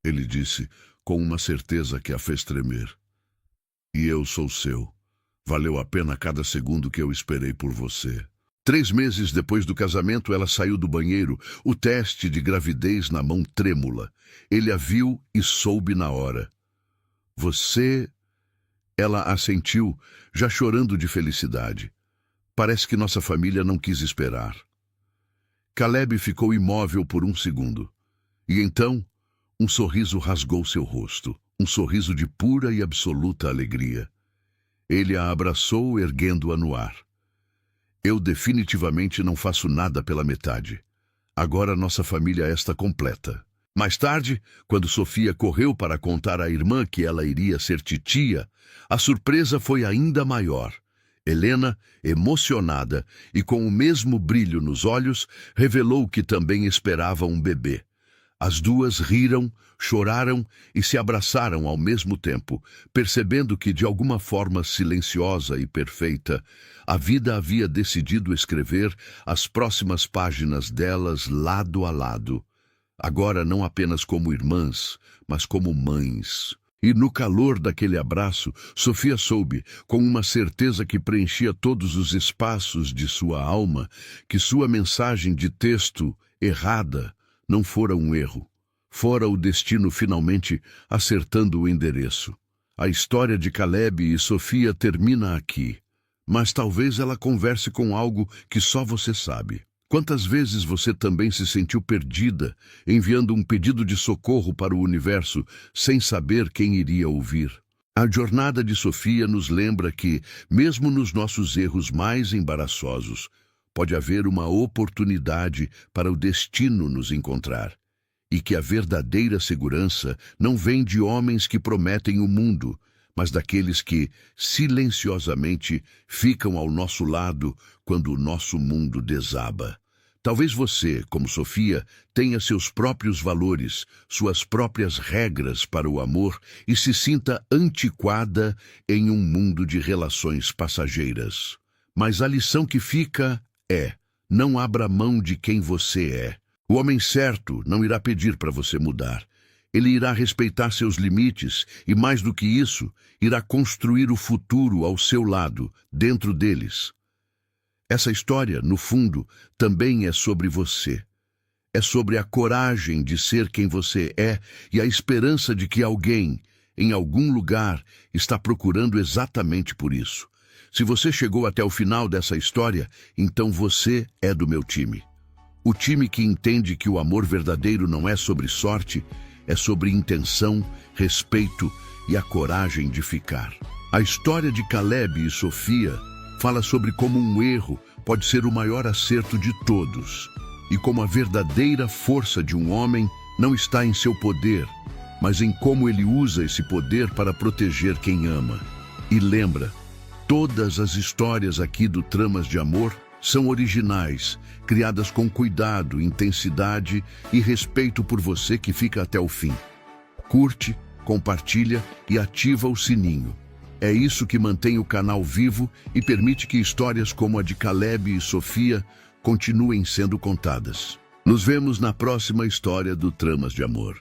ele disse, com uma certeza que a fez tremer. E eu sou seu. Valeu a pena cada segundo que eu esperei por você. 3 meses depois do casamento, ela saiu do banheiro, o teste de gravidez na mão trêmula. Ele a viu e soube na hora. Você... Ela assentiu, já chorando de felicidade. Parece que nossa família não quis esperar. Caleb ficou imóvel por um segundo. E então, um sorriso rasgou seu rosto. Um sorriso de pura e absoluta alegria. Ele a abraçou, erguendo-a no ar. Eu definitivamente não faço nada pela metade. Agora nossa família está completa. Mais tarde, quando Sofia correu para contar à irmã que ela iria ser titia, a surpresa foi ainda maior. Helena, emocionada e com o mesmo brilho nos olhos, revelou que também esperava um bebê. As duas riram, choraram e se abraçaram ao mesmo tempo, percebendo que, de alguma forma silenciosa e perfeita, a vida havia decidido escrever as próximas páginas delas lado a lado. Agora não apenas como irmãs, mas como mães. E no calor daquele abraço, Sofia soube, com uma certeza que preenchia todos os espaços de sua alma, que sua mensagem de texto, errada, não fora um erro. Fora o destino finalmente acertando o endereço. A história de Caleb e Sofia termina aqui, mas talvez ela converse com algo que só você sabe. Quantas vezes você também se sentiu perdida, enviando um pedido de socorro para o universo, sem saber quem iria ouvir? A jornada de Sofia nos lembra que, mesmo nos nossos erros mais embaraçosos, pode haver uma oportunidade para o destino nos encontrar. E que a verdadeira segurança não vem de homens que prometem o mundo, mas daqueles que, silenciosamente, ficam ao nosso lado quando o nosso mundo desaba. Talvez você, como Sofia, tenha seus próprios valores, suas próprias regras para o amor e se sinta antiquada em um mundo de relações passageiras. Mas a lição que fica é: não abra mão de quem você é. O homem certo não irá pedir para você mudar. Ele irá respeitar seus limites e, mais do que isso, irá construir o futuro ao seu lado, dentro deles. Essa história, no fundo, também é sobre você. É sobre a coragem de ser quem você é e a esperança de que alguém, em algum lugar, está procurando exatamente por isso. Se você chegou até o final dessa história, então você é do meu time. O time que entende que o amor verdadeiro não é sobre sorte, é sobre intenção, respeito e a coragem de ficar. A história de Caleb e Sofia fala sobre como um erro pode ser o maior acerto de todos e como a verdadeira força de um homem não está em seu poder, mas em como ele usa esse poder para proteger quem ama. E lembra, todas as histórias aqui do Tramas de Amor são originais, criadas com cuidado, intensidade e respeito por você que fica até o fim. Curte, compartilha e ativa o sininho. É isso que mantém o canal vivo e permite que histórias como a de Caleb e Sofia continuem sendo contadas. Nos vemos na próxima história do Tramas de Amor.